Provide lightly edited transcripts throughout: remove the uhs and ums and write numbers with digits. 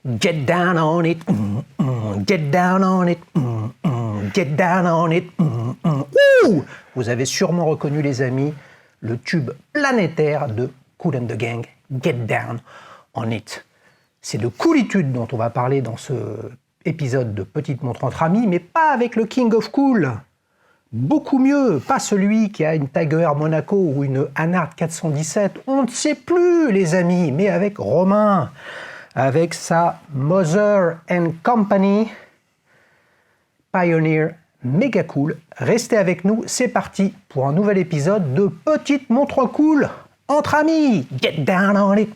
Get down on it, get down on it, get down on it. Ouh! Vous avez sûrement reconnu, les amis, le tube planétaire de Kool and the Gang, Get Down on It. C'est de coolitude dont on va parler dans ce épisode de Petite Montre entre amis, mais pas avec le King of Cool. Beaucoup mieux, pas celui qui a une Tiger Monaco ou une Hanard 417, on ne sait plus, les amis, mais avec Romain, avec sa Moser & Company Pioneer méga cool. Restez avec nous, c'est parti pour un nouvel épisode de Petite Montre Cool entre amis. Get down on it.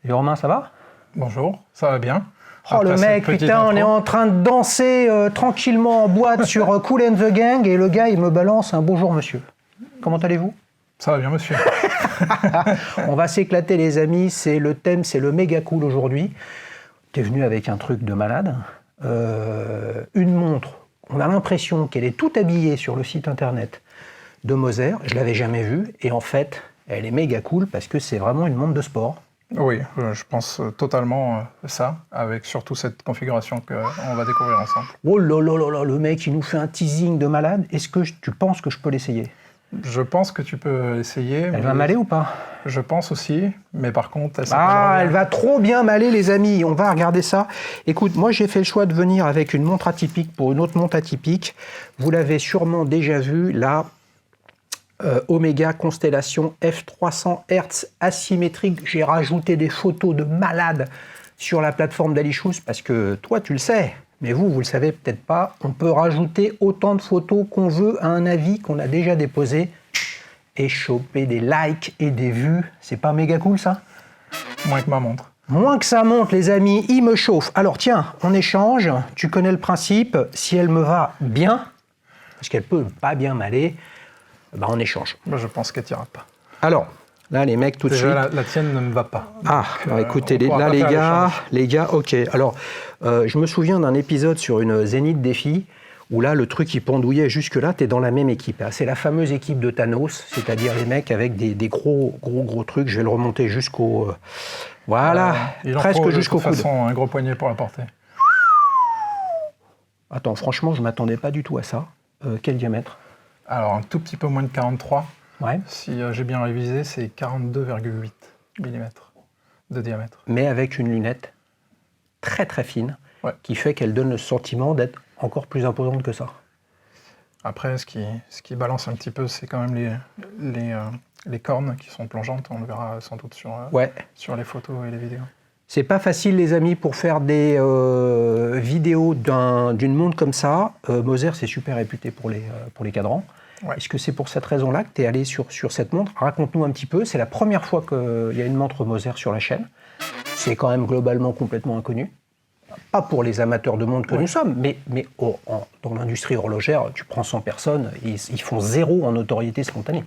Et Romain, ça va? Bonjour, ça va bien. Oh le mec, putain, on est en train de danser tranquillement en boîte sur Kool and the Gang et le gars il me balance un bonjour monsieur. Comment allez-vous? Ça va bien monsieur. On va s'éclater les amis, c'est le thème, c'est le méga cool aujourd'hui. T'es venu avec un truc de malade, une montre, on a l'impression qu'elle est toute habillée sur le site internet de Moser, je l'avais jamais vue et en fait elle est méga cool parce que c'est vraiment une montre de sport. Oui, je pense totalement ça, avec surtout cette configuration qu'on va découvrir ensemble. Oh là là là là, le mec il nous fait un teasing de malade, est-ce que tu penses que je peux l'essayer? Je pense que tu peux essayer. Elle va m'aller ou pas? Je pense aussi, mais par contre... elle va trop bien m'aller les amis, on va regarder ça. Écoute, moi j'ai fait le choix de venir avec une montre atypique pour une autre montre atypique. Vous l'avez sûrement déjà vu, la Omega Constellation F300 Hz asymétrique. J'ai rajouté des photos de malades sur la plateforme d'Alichouz parce que toi tu le sais, mais vous le savez peut-être pas, on peut rajouter autant de photos qu'on veut à un avis qu'on a déjà déposé et choper des likes et des vues. C'est pas méga cool ça? Moins que ma montre. Moins que ça monte les amis, il me chauffe. Alors tiens, on échange, tu connais le principe, si elle me va bien, parce qu'elle peut pas bien m'aller, bah on échange. Moi, je pense qu'elle t'ira pas. Alors, là les mecs tout de suite... Déjà, la tienne ne me va pas. Ah, alors, écoutez, là les gars, ok. Alors, je me souviens d'un épisode sur une Zénith Défi, où là, le truc, il pendouillait jusque-là, t'es dans la même équipe. C'est la fameuse équipe de Thanos, c'est-à-dire les mecs avec des gros trucs. Je vais le remonter jusqu'au... voilà, presque jusqu'au coude. De toute façon, un gros poignet pour la porter. Attends, franchement, je m'attendais pas du tout à ça. Quel diamètre? Alors, un tout petit peu moins de 43. Ouais. Si j'ai bien révisé, c'est 42,8 mm de diamètre. Mais avec une lunette très très fine, ouais, qui fait qu'elle donne le sentiment d'être encore plus imposante que ça. Après, ce qui balance un petit peu, c'est quand même les cornes qui sont plongeantes. On le verra sans doute sur les photos et les vidéos. C'est pas facile les amis pour faire des vidéos d'une montre comme ça. Moser c'est super réputé pour les cadrans. Ouais. Est-ce que c'est pour cette raison-là que tu es allé sur cette montre? Raconte-nous un petit peu. C'est la première fois qu'il y a une montre Moser sur la chaîne. C'est quand même globalement complètement inconnu. Pas pour les amateurs de montres que nous sommes, mais dans l'industrie horlogère, tu prends 100 personnes, ils font zéro en notoriété spontanée.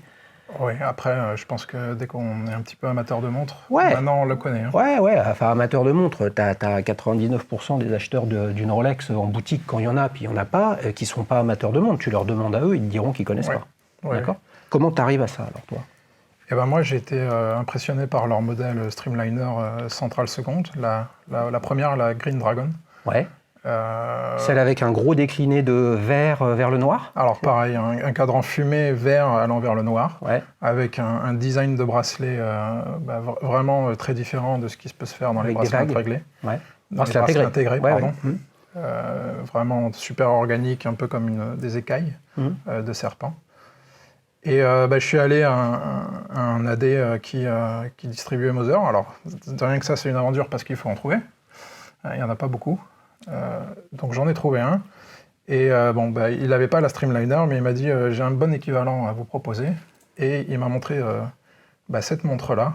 Oui, après, je pense que dès qu'on est un petit peu amateur de montres, maintenant on le connaît. Hein. Ouais, enfin amateur de montres, t'as 99% des acheteurs d'une Rolex en boutique quand il y en a, puis il n'y en a pas, qui ne sont pas amateurs de montres. Tu leur demandes à eux, ils te diront qu'ils ne connaissent pas. D'accord. Comment tu arrives à ça alors, toi? Eh ben, moi, j'ai été impressionné par leur modèle Streamliner Central Second, la première, la Green Dragon. Ouais. Celle avec un gros décliné de vert vers le noir? Alors pareil, un cadran fumé vert allant vers le noir, avec un design de bracelet vraiment très différent de ce qui peut se faire dans les bracelets réglés. Ouais. Dans les bracelets intégrés, pardon. Vraiment super organique, un peu comme des écailles de serpent. Et je suis allé à un AD qui distribuait Moser. Alors, rien que ça, c'est une aventure parce qu'il faut en trouver. Il n'y en a pas beaucoup. Donc j'en ai trouvé un. Et il n'avait pas la Streamliner, mais il m'a dit j'ai un bon équivalent à vous proposer. Et il m'a montré cette montre-là,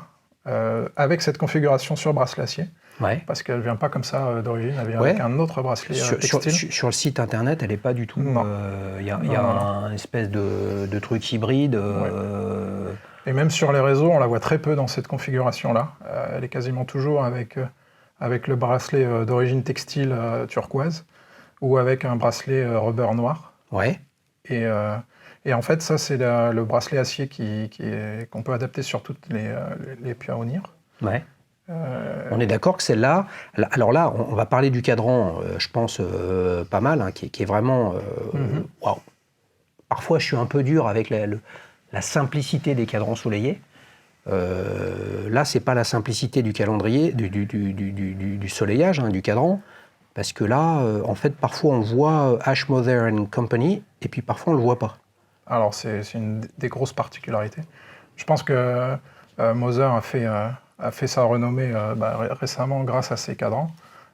avec cette configuration sur bracelet acier. Ouais. Parce qu'elle ne vient pas comme ça d'origine, elle vient avec un autre bracelet textile. Sur le site internet, elle n'est pas du tout... Il y a un espèce de truc hybride. Et même sur les réseaux, on la voit très peu dans cette configuration-là. Elle est quasiment toujours avec le bracelet d'origine textile turquoise ou avec un bracelet rubber noir. Ouais. Et en fait, ça, c'est le bracelet acier qu'on peut adapter sur toutes les Pioneer. Ouais. On est d'accord que celle-là... Alors là, on va parler du cadran, je pense, pas mal, hein, qui est vraiment... Waouh. Parfois, je suis un peu dur avec la simplicité des cadrans soleillés. Là, c'est pas la simplicité du calendrier, du soleillage, hein, du cadran, parce que là, en fait, parfois on voit Ash Mother and Company, et puis parfois on le voit pas. Alors, c'est une des grosses particularités. Je pense que Moser a fait sa renommée récemment grâce à ses cadrans,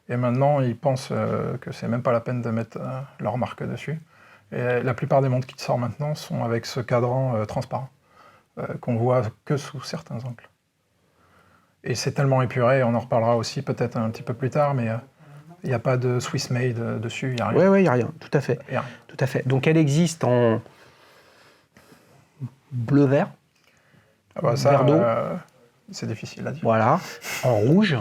et maintenant ils pensent que c'est même pas la peine de mettre leur marque dessus. Et la plupart des montres qui sortent maintenant sont avec ce cadran transparent, qu'on voit que sous certains angles. Et c'est tellement épuré, on en reparlera aussi peut-être un petit peu plus tard, mais il n'y a pas de Swiss made dessus, il n'y a rien. Oui, il n'y a rien, tout à fait. Tout à fait. Donc elle existe en bleu-vert, vert d'eau. C'est difficile à dire. Voilà, en rouge.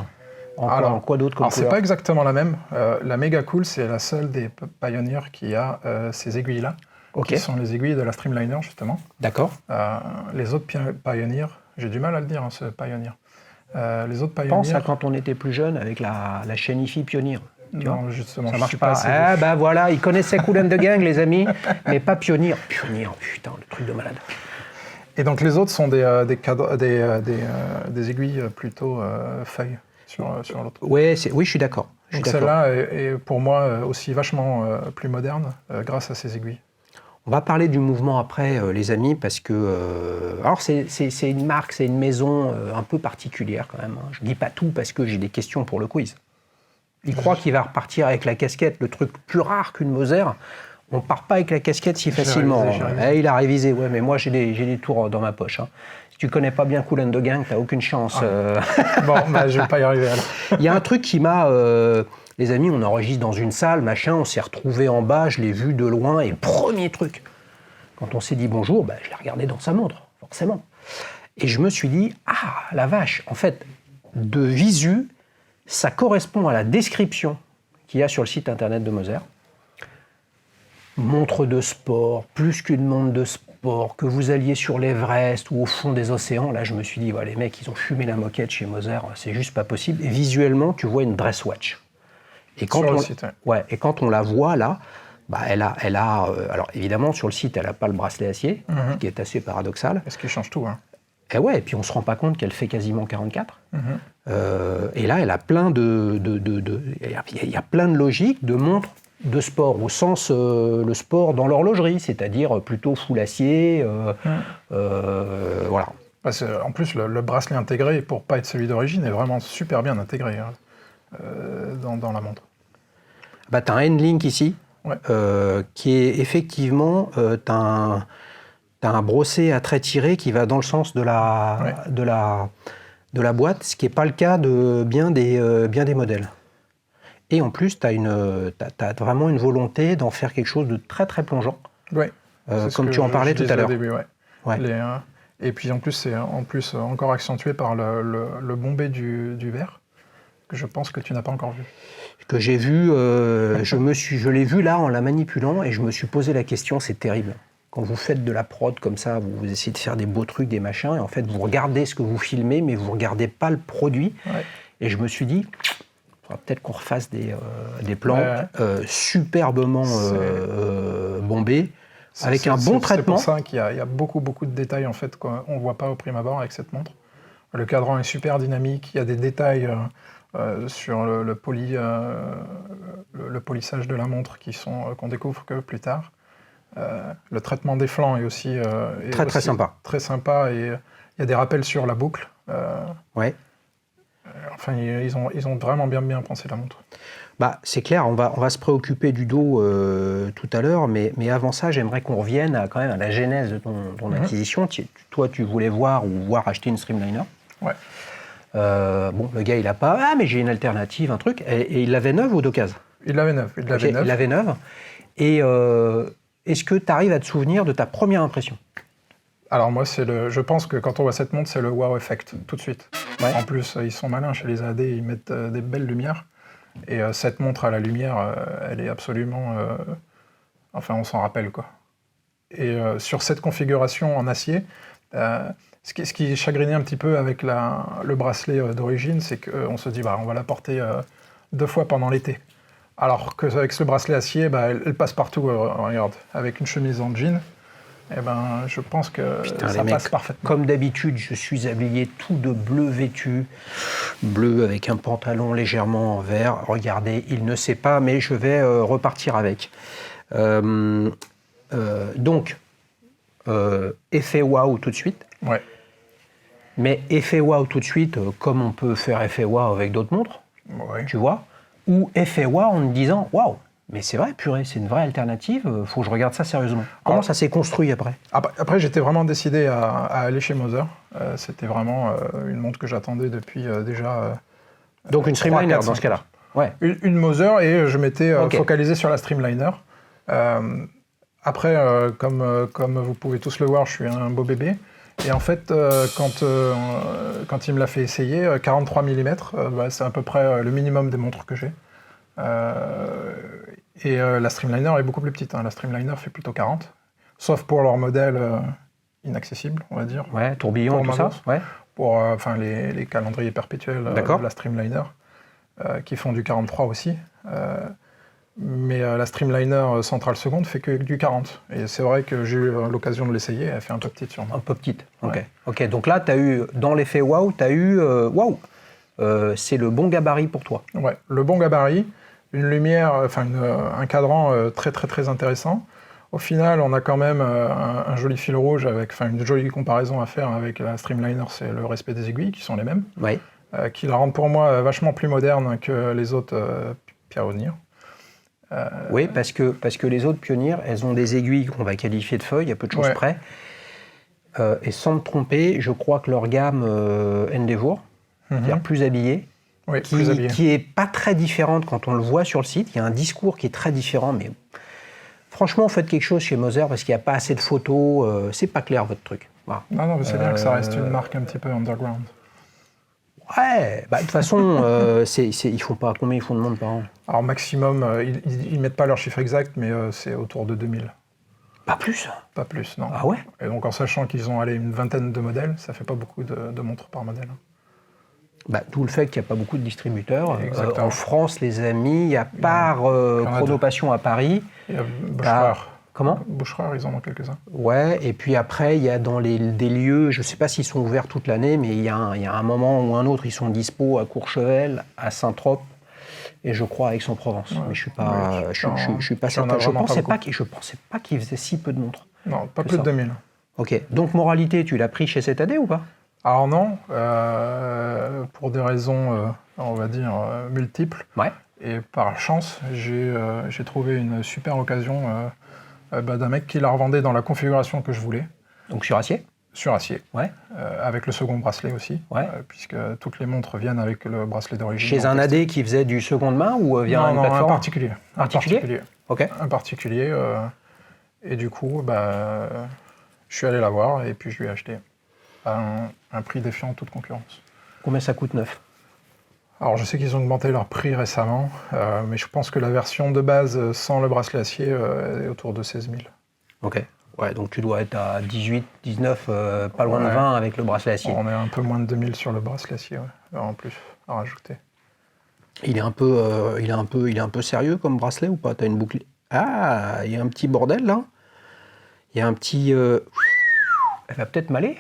En quoi d'autre comme alors, c'est pas exactement la même. La Mega Cool, c'est la seule des Pioneer qui a ces aiguilles-là, qui sont les aiguilles de la Streamliner, justement. D'accord. Les autres Pioneer, j'ai du mal à le dire, hein, ce Pioneer. Les autres Pioneer... Pense à quand on était plus jeune avec la chaîne IFI Pioneer. Non, justement, ça marche pas. Ah, bah voilà, ils connaissaient Kool and the Gang, les amis, mais pas Pioneer. Pioneer, putain, le truc de malade. Et donc les autres sont des aiguilles plutôt feuilles sur l'autre. Oui, je suis d'accord. Donc celle-là est pour moi aussi vachement plus moderne grâce à ces aiguilles. On va parler du mouvement après, les amis, parce que... alors c'est une marque, c'est une maison un peu particulière quand même. Hein. Je ne dis pas tout parce que j'ai des questions pour le quiz. Il croit qu'il va repartir avec la casquette, le truc plus rare qu'une Moser. On ne part pas avec la casquette si facilement. Il a révisé, ouais, mais moi j'ai des tours dans ma poche. Hein. Si tu ne connais pas bien Kool and the Gang, tu n'as aucune chance. Bon, je ne vais pas y arriver alors. Il y a un truc qui m'a... les amis, on enregistre dans une salle, machin, on s'est retrouvés en bas, je l'ai vu de loin, et le premier truc, quand on s'est dit bonjour, je l'ai regardé dans sa montre, forcément. Et je me suis dit, ah, la vache, en fait, de visu, ça correspond à la description qu'il y a sur le site internet de Moser. Montre de sport, plus qu'une montre de sport, que vous alliez sur l'Everest ou au fond des océans. Là, je me suis dit, les mecs, ils ont fumé la moquette chez Moser, c'est juste pas possible. Et visuellement, tu vois une dress watch. Et quand, et quand on la voit là, elle a alors évidemment, sur le site, elle n'a pas le bracelet acier, ce qui est assez paradoxal. Est-ce qu'il change tout, hein. Et puis on ne se rend pas compte qu'elle fait quasiment 44. Et là, elle a plein il y a plein de logiques de montres de sport, au sens le sport dans l'horlogerie, c'est-à-dire plutôt full acier, voilà. Parce que, en plus, le bracelet intégré, pour ne pas être celui d'origine, est vraiment super bien intégré dans la montre. Tu as un N-Link ici, qui est effectivement, tu as un brosset à trait tiré qui va dans le sens de la boîte, ce qui n'est pas le cas de bien des modèles. Et en plus, tu as vraiment une volonté d'en faire quelque chose de très très plongeant, comme tu en parlais tout à l'heure. Et puis en plus, c'est encore accentué par le bombé du verre, que je pense que tu n'as pas encore vu. Que j'ai vu, je l'ai vu là en la manipulant et je me suis posé la question, c'est terrible. Quand vous faites de la prod comme ça, vous essayez de faire des beaux trucs, des machins, et en fait vous regardez ce que vous filmez, mais vous ne regardez pas le produit. Et je me suis dit, peut-être qu'on refasse des plans superbement bombés, avec un bon traitement. C'est pour ça qu'il y a beaucoup de détails en fait qu'on ne voit pas au prime abord avec cette montre. Le cadran est super dynamique, il y a des détails sur le polissage de la montre qu'on découvre que plus tard. Le traitement des flancs est aussi très sympa. Très sympa, et il y a des rappels sur la boucle. Enfin, ils ont vraiment bien pensé la montre. C'est clair, on va se préoccuper du dos tout à l'heure, mais avant ça, j'aimerais qu'on revienne quand même à la genèse de ton acquisition. Toi, tu voulais voir acheter une Streamliner. Le gars, il n'a pas. Ah, mais j'ai une alternative, un truc. Et il l'avait neuve ou d'occasion ? Il l'avait neuve. Il l'avait neuve. Et est-ce que tu arrives à te souvenir de ta première impression ? Alors moi, je pense que quand on voit cette montre, c'est le wow effect, tout de suite. En plus, ils sont malins chez les AD, ils mettent des belles lumières. Et cette montre à la lumière, elle est absolument Enfin, on s'en rappelle, quoi. Et sur cette configuration en acier, ce qui chagrinait un petit peu avec le bracelet d'origine, c'est qu'on se dit, on va la porter 2 fois pendant l'été. Alors qu'avec ce bracelet acier, elle passe partout, regarde, avec une chemise en jean. Je pense que ça passe parfaitement. Comme d'habitude, je suis habillé tout de bleu vêtu, bleu avec un pantalon légèrement en vert. Regardez, il ne sait pas, mais je vais repartir avec. Donc, effet waouh tout de suite. Ouais. Mais effet waouh tout de suite, comme on peut faire effet waouh avec d'autres montres, tu vois, ou effet waouh en me disant waouh. Mais c'est vrai, purée, c'est une vraie alternative, faut que je regarde ça sérieusement. Comment ça s'est construit après ? Après, j'étais vraiment décidé à aller chez Moser. C'était vraiment une montre que j'attendais depuis déjà... Donc une Streamliner dans ce cas-là. Ouais. Une Moser, et je m'étais focalisé sur la Streamliner. Après, comme vous pouvez tous le voir, je suis un beau bébé. Et en fait, quand il me l'a fait essayer, 43 mm, c'est à peu près le minimum des montres que j'ai. Et la Streamliner est beaucoup plus petite. La Streamliner fait plutôt 40, sauf pour leur modèle inaccessible, on va dire. Ouais, tourbillon, tout ça. Ouais. Pour les calendriers perpétuels de la Streamliner, qui font du 43 aussi. Mais la Streamliner Central Seconde fait que du 40. Et c'est vrai que j'ai eu l'occasion de l'essayer, elle fait un peu petite sur moi. Un peu petite, ouais. Ok, donc là, dans l'effet waouh, tu as eu waouh. C'est le bon gabarit pour toi. Ouais, le bon gabarit, une lumière, un cadran très très très intéressant. Au final, on a quand même un joli fil rouge avec une jolie comparaison à faire avec la Streamliner, c'est le respect des aiguilles qui sont les mêmes, qui la rendent pour moi vachement plus moderne que les autres Pioneer. Oui, parce que les autres Pioneer, elles ont des aiguilles qu'on va qualifier de feuilles, à peu de choses près. Et sans me tromper, je crois que leur gamme Endeavour, c'est-à-dire plus habillée, qui est pas très différente quand on le voit sur le site. Il y a un discours qui est très différent, mais franchement, faites quelque chose chez Moser parce qu'il n'y a pas assez de photos. C'est pas clair votre truc. Voilà. Non, mais c'est bien que ça reste une marque un petit peu underground. Ouais, de toute façon, ils font pas combien ils font de monde par an ? Alors maximum, ils mettent pas leur chiffre exact, mais c'est autour de 2000. Pas plus ? Pas plus, non. Ah ouais ? Et donc en sachant qu'ils ont une vingtaine de modèles, ça fait pas beaucoup de montres par modèle. D'où le fait qu'il n'y a pas beaucoup de distributeurs. En France, les amis, il y a part Chronopassion à Paris. Il y a Boucherer. Comment ? Boucherer, ils en ont quelques-uns. Ouais, et puis après, il y a dans des lieux, je ne sais pas s'ils sont ouverts toute l'année, mais il y a un moment ou un autre, ils sont dispo à Courchevel, à Saint-Trope, et je crois à Aix-en-Provence. Mais je suis pas certain. Je pensais pas qu'ils faisaient si peu de montres. Non, pas plus de 2000. Ok, donc moralité, tu l'as pris chez ZAD ou pas ? Alors non, pour des raisons, on va dire, multiples. Ouais. Et par chance, j'ai trouvé une super occasion d'un mec qui la revendait dans la configuration que je voulais. Donc sur acier ? Sur acier. Ouais. Avec le second bracelet aussi. Ouais. Puisque toutes les montres viennent avec le bracelet d'origine. Chez un AD qui faisait du seconde main ou via une plateforme ? Non, un particulier. Un particulier ? Ok. Un particulier. Et du coup, je suis allé la voir et puis je lui ai acheté à un prix défiant toute concurrence. Combien ça coûte neuf ? Alors je sais qu'ils ont augmenté leur prix récemment, mais je pense que la version de base sans le bracelet acier est autour de 16 000. Ok. Ouais, donc tu dois être à 18, 19, pas loin de 20 avec le bracelet acier. On est un peu moins de 2000 sur le bracelet acier, en plus, à rajouter. Il est un peu sérieux comme bracelet ou pas ? T'as une boucle. Ah, il y a un petit bordel là. Il y a un petit. Elle va peut-être m'aller ?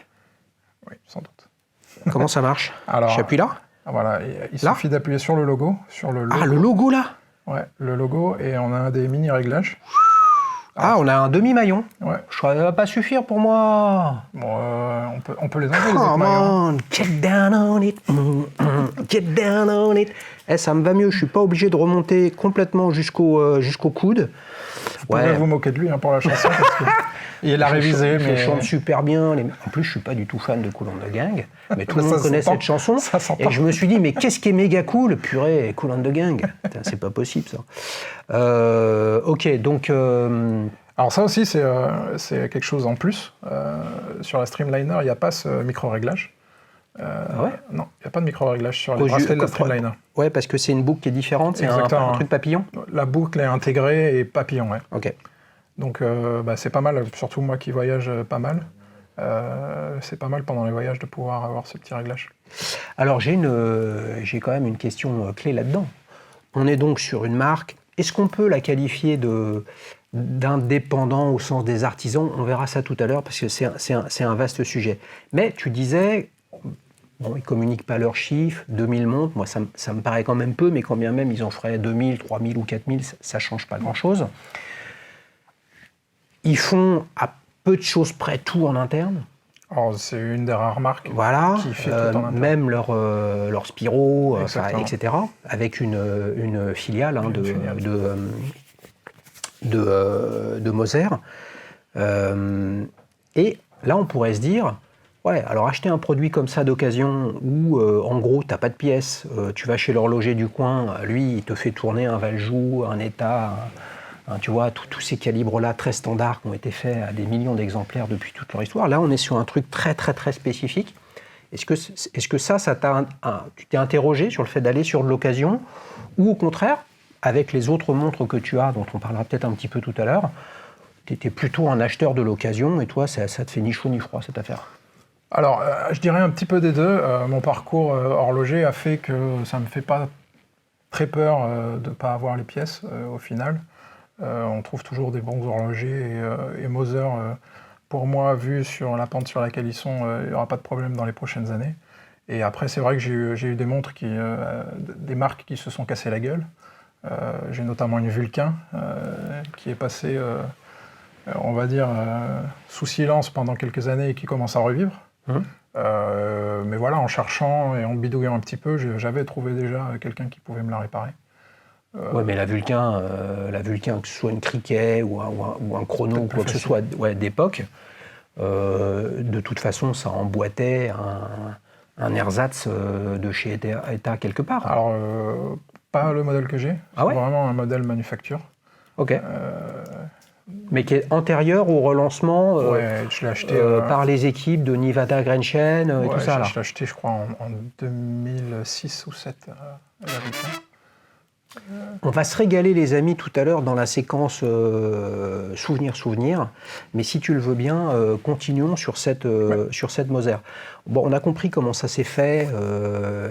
Oui, sans doute. Comment ça marche ? Alors, j'appuie là ? Voilà, il suffit d'appuyer sur le logo. Ah, le logo là ? Ouais, le logo, et on a des mini-réglages. On a un demi-maillon. Ouais. Ça va pas suffire pour moi. Bon, on peut les enlever, les autres maillons. Get down on it. Get down on it. Ça me va mieux, je suis pas obligé de remonter complètement jusqu'au coude. Vous pouvez vous moquer de lui pour la chanson, parce qu'il a révisé. Il chante super bien. En plus, je suis pas du tout fan de Kool and the Gang, mais tout le monde connaît cette chanson. Et je me suis dit, mais qu'est-ce qui est méga cool ? Purée, Kool and the Gang. Putain, c'est pas possible, ça. Ok, donc... Alors ça aussi, c'est quelque chose en plus. Sur la Streamliner, il n'y a pas ce micro-réglage. Ah ouais ? Non, il n'y a pas de micro-réglage sur les bracelets de la Streamliner. Ouais, parce que c'est une boucle qui est différente, c'est un truc papillon ? La boucle est intégrée et papillon, ouais. Ok. Donc c'est pas mal, surtout moi qui voyage pas mal. C'est pas mal pendant les voyages de pouvoir avoir ce petit réglage. Alors j'ai quand même une question clé là-dedans. On est donc sur une marque. Est-ce qu'on peut la qualifier d'indépendant au sens des artisans? On verra ça tout à l'heure parce que c'est un vaste sujet. Mais tu disais, bon, ils ne communiquent pas leurs chiffres, 2000 montres, moi ça me paraît quand même peu, mais quand bien même ils en feraient 2000, 3000 ou 4000, ça ne change pas grand-chose. Ils font à peu de choses près tout en interne. Alors, c'est une des rares marques qui fait tout en interne. Même leur Spiro, etc. Avec une filiale de Moser. Et là, on pourrait se dire, ouais, alors acheter un produit comme ça d'occasion où, en gros, tu n'as pas de pièces, tu vas chez l'horloger du coin, lui, il te fait tourner un Valjoux, un État, tu vois, tous ces calibres-là très standards qui ont été faits à des millions d'exemplaires depuis toute leur histoire. Là, on est sur un truc très, très, très spécifique. Est-ce que ça tu t'es interrogé sur le fait d'aller sur de l'occasion ou au contraire, avec les autres montres que tu as, dont on parlera peut-être un petit peu tout à l'heure, tu étais plutôt un acheteur de l'occasion et toi, ça te fait ni chaud ni froid cette affaire? Alors, je dirais un petit peu des deux. Mon parcours horloger a fait que ça ne me fait pas très peur de ne pas avoir les pièces au final. On trouve toujours des bons horlogers et Moser, pour moi, vu sur la pente sur laquelle ils sont, il n'y aura pas de problème dans les prochaines années. Et après, c'est vrai que j'ai eu des montres, des marques qui se sont cassées la gueule. J'ai notamment une Vulcain qui est passée, on va dire, sous silence pendant quelques années et qui commence à revivre. Mais voilà, en cherchant et en bidouillant un petit peu, j'avais trouvé déjà quelqu'un qui pouvait me la réparer. Ouais, mais la Vulcain, que ce soit une Cricket ou un chrono ou quoi que ce soit d'époque, de toute façon, ça emboîtait un ersatz de chez ETA quelque part. Alors, pas le modèle que j'ai, c'est vraiment un modèle manufacture. Ok. Mais qui est antérieur au relancement je l'ai acheté, par les équipes de Nivada Grenshen et tout ça. Je l'ai acheté, je crois, en 2006 ou 2007, la Vulcain. On va se régaler les amis tout à l'heure dans la séquence souvenir, mais si tu le veux bien, continuons sur cette Moser. Bon, on a compris comment ça s'est fait,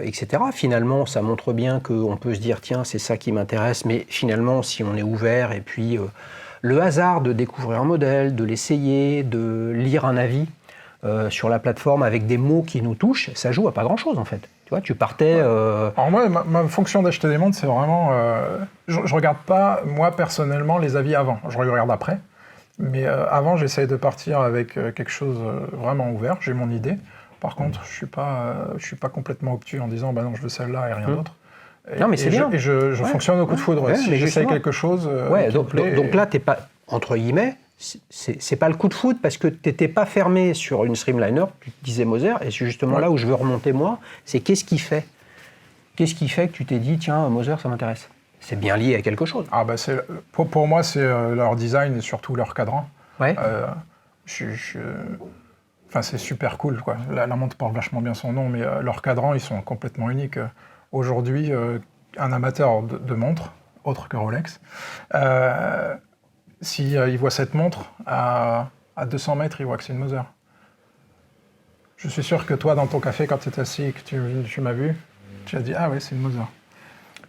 etc. Finalement, ça montre bien qu'on peut se dire tiens, c'est ça qui m'intéresse, mais finalement, si on est ouvert et puis le hasard de découvrir un modèle, de l'essayer, de lire un avis sur la plateforme avec des mots qui nous touchent, ça joue à pas grand-chose en fait. Tu vois, tu partais... Alors moi, ma fonction d'acheter des montres, c'est vraiment... je regarde pas, moi, personnellement, les avis avant. Je regarde après. Mais avant, j'essaye de partir avec quelque chose vraiment ouvert. J'ai mon idée. Par contre, je suis pas complètement obtus en disant, bah non, je veux celle-là et rien d'autre. Non, mais c'est bien. Je fonctionne au coup de foudre. Si j'essaye quelque chose... donc là, t'es pas, entre guillemets... C'est pas le coup de foudre parce que tu n'étais pas fermé sur une Streamliner, tu te disais Moser, et c'est justement là où je veux remonter moi, c'est qu'est-ce qui fait que tu t'es dit tiens, Moser, ça m'intéresse? C'est bien lié à quelque chose. Ah bah pour moi, c'est leur design et surtout leur cadran. Ouais. Enfin, c'est super cool, quoi. La montre porte vachement bien son nom, mais leurs cadrans, ils sont complètement uniques. Aujourd'hui, un amateur de montres, autre que Rolex, il voit cette montre, à 200 mètres, il voit que c'est une Moser. Je suis sûr que toi, dans ton café, quand tu es assis et que tu m'as vu, tu as dit « Ah ouais, c'est une Moser ».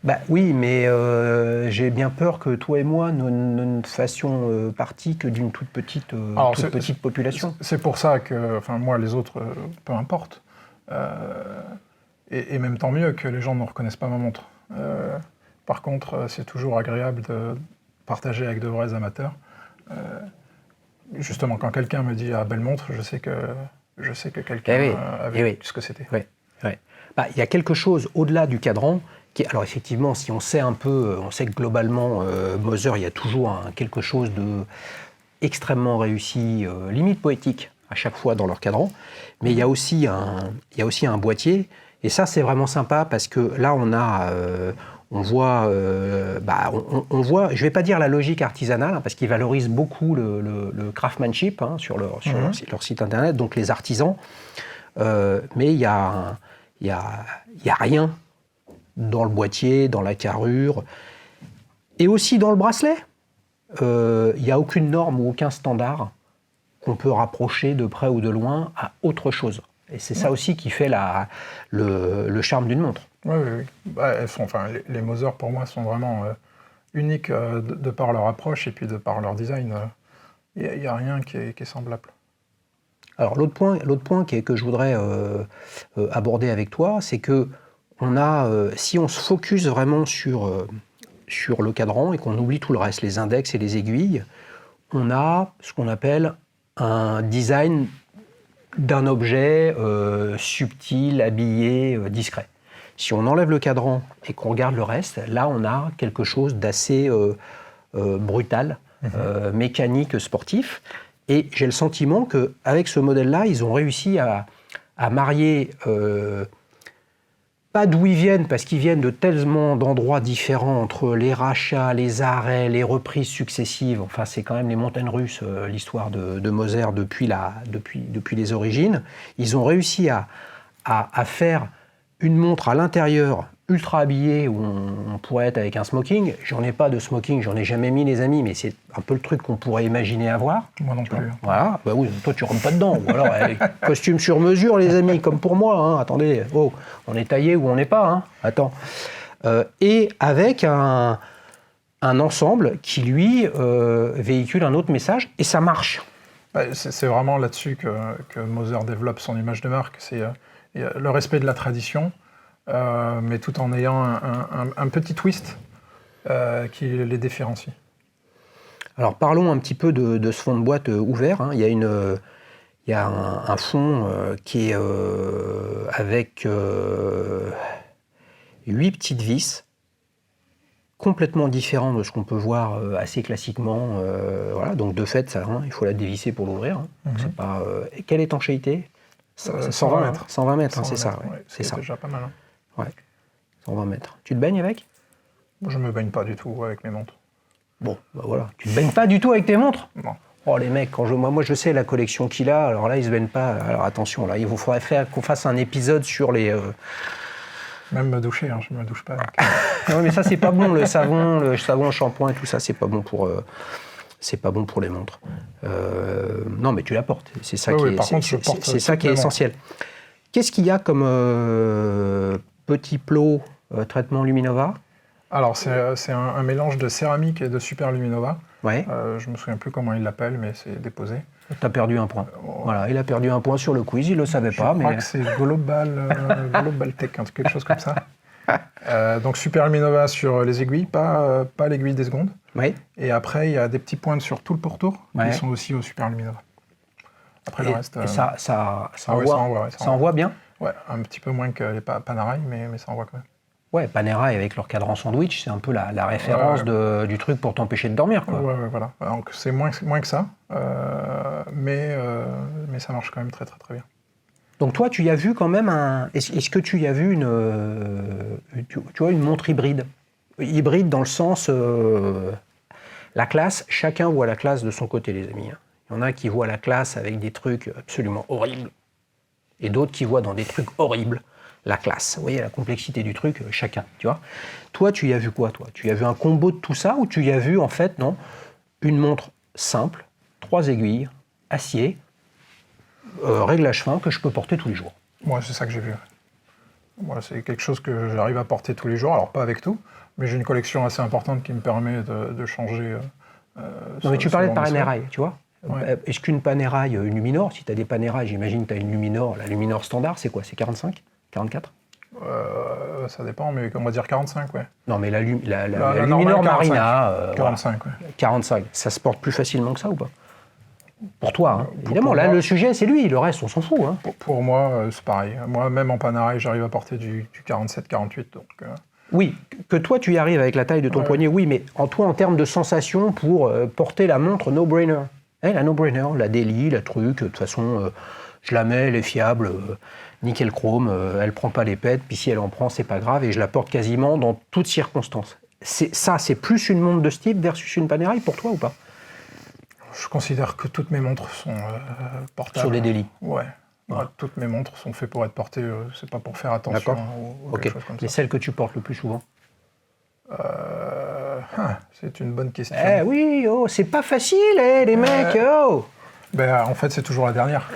Bah oui, mais j'ai bien peur que toi et moi ne fassions partie que d'une toute petite population. C'est pour ça que, moi, les autres, peu importe. Et même tant mieux que les gens ne reconnaissent pas ma montre. Par contre, c'est toujours agréable de partager avec de vrais amateurs. Justement, quand quelqu'un me dit « Ah, belle montre », je sais que quelqu'un avait vu ce que c'était. Bah, y a quelque chose au-delà du cadran. Alors effectivement, si on sait un peu, on sait que globalement, Moser, il y a toujours quelque chose de extrêmement réussi, limite poétique, à chaque fois dans leur cadran. Mais il y a aussi un boîtier. Et ça, c'est vraiment sympa parce que là, on voit, je ne vais pas dire la logique artisanale, hein, parce qu'ils valorisent beaucoup le craftsmanship sur leur site internet, donc les artisans. Mais il y a rien dans le boîtier, dans la carrure, et aussi dans le bracelet. il n'y a aucune norme ou aucun standard qu'on peut rapprocher de près ou de loin à autre chose. Et c'est ça aussi qui fait le charme d'une montre. Oui, oui, oui. Bah, les Moser, pour moi, sont vraiment uniques de par leur approche et puis de par leur design. Il n'y a rien qui est semblable. Alors l'autre point que je voudrais aborder avec toi, c'est que si on se focus vraiment sur le cadran et qu'on oublie tout le reste, les index et les aiguilles, on a ce qu'on appelle un design d'un objet subtil, habillé, discret. Si on enlève le cadran et qu'on regarde le reste, là on a quelque chose d'assez brutal, mécanique, sportif. Et j'ai le sentiment qu'avec ce modèle-là, ils ont réussi à marier, pas d'où ils viennent, parce qu'ils viennent de tellement d'endroits différents, entre les rachats, les arrêts, les reprises successives. Enfin, c'est quand même les montagnes russes, l'histoire de Moser depuis les origines. Ils ont réussi à faire une montre à l'intérieur, ultra habillée, où on pourrait être avec un smoking. J'en ai pas de smoking, j'en ai jamais mis, les amis, mais c'est un peu le truc qu'on pourrait imaginer avoir. Moi non plus. Voilà, bah oui, toi tu rentres pas dedans. Ou alors, costume sur mesure, les amis, comme pour moi. Hein. Attendez, on est taillé ou on n'est pas. Hein. Attends. Et avec un ensemble qui, lui, véhicule un autre message, et ça marche. C'est vraiment là-dessus que Moser développe son image de marque. C'est le respect de la tradition, mais tout en ayant un petit twist qui les différencie. Alors parlons un petit peu de ce fond de boîte ouvert. Hein. Il y a un fond qui est avec 8 petites vis, complètement différent de ce qu'on peut voir assez classiquement. Voilà. Donc de fait, ça, il faut la dévisser pour l'ouvrir. Hein. C'est pas, quelle étanchéité ? 120 mètres. 120 mètres, hein, c'est ça. Ouais. C'est ça. Déjà pas mal. Hein. Ouais. 120 mètres. Tu te baignes avec ? Je me baigne pas du tout avec mes montres. Bon, bah voilà. Tu te baignes pas du tout avec tes montres ? Non. Oh les mecs, moi je sais la collection qu'il a, alors là il se baigne pas. Alors attention, là il vous faudrait qu'on fasse un épisode sur les... Même me doucher, hein, je me douche pas. Non mais ça c'est pas bon, le savon, le shampoing et tout ça, c'est pas bon pour les montres. Non mais tu la portes, c'est ça qui est essentiel. Qu'est-ce qu'il y a comme petit plot traitement Luminova ? Alors c'est un mélange de céramique et de Super Luminova. Ouais. Je me souviens plus comment il l'appelle, mais c'est déposé. T'as perdu un point. Voilà, il a perdu un point sur le quiz, il le savait pas. Je crois que c'est Global Tech, quelque chose comme ça. Donc Super Luminova sur les aiguilles, pas l'aiguille des secondes. Oui. Et après, il y a des petits points sur tout le pourtour qui sont aussi au Super Luminova. Après le reste... Et ça envoie bien ? Ouais, un petit peu moins que les Panerai, mais ça envoie quand même. Ouais, Panerai avec leur cadran sandwich, c'est un peu la référence du truc pour t'empêcher de dormir, quoi. Ouais, voilà. Donc c'est moins que ça, mais ça marche quand même très très très bien. Donc toi, tu y as vu quand même Est-ce que tu y as vu une montre hybride ? Hybride dans le sens... la classe, chacun voit la classe de son côté, les amis. Il y en a qui voient la classe avec des trucs absolument horribles, et d'autres qui voient dans des trucs horribles la classe. Vous voyez la complexité du truc, chacun, tu vois. Toi, tu y as vu quoi, toi ? Tu y as vu un combo de tout ça, ou tu y as vu, en fait, non, une montre simple, 3 aiguilles, acier, réglage fin, que je peux porter tous les jours ? Moi, c'est ça que j'ai vu. Moi, c'est quelque chose que j'arrive à porter tous les jours, alors pas avec tout, mais j'ai une collection assez importante qui me permet de changer... non, mais tu parlais de Panerai, tu vois. Ouais. Est-ce qu'une Panerai, une Luminor, si tu as des Panerai, j'imagine que tu as une Luminor, la Luminor standard, c'est quoi ? C'est 45 ? 44 ? Ça dépend, mais on va dire 45, ouais. Non, mais la Luminor Marina... 45, ouais. 45, ça se porte plus facilement que ça ou pas ? Pour toi, hein. Évidemment, là, le sujet, c'est lui, le reste, on s'en fout. Hein. Pour moi, c'est pareil. Moi, même en Panerai, j'arrive à porter du 47-48, donc... Oui, que toi, tu y arrives avec la taille de ton poignet, oui, mais en termes de sensation pour porter la montre no-brainer. La no-brainer, la Daily, la truc, de toute façon, je la mets, elle est fiable, nickel chrome, elle prend pas les pètes, puis si elle en prend, c'est pas grave, et je la porte quasiment dans toutes circonstances. C'est plus une montre de ce type versus une Panerai pour toi ou pas ? Je considère que toutes mes montres sont portables. Sur des Daily. Ouais. Toutes mes montres sont faites pour être portées, c'est pas pour faire attention ou quelque chose comme ça. Mais celles que tu portes le plus souvent ? Ah, c'est une bonne question. Eh oui, oh, c'est pas facile, les mecs, oh. Ben, en fait, c'est toujours la dernière.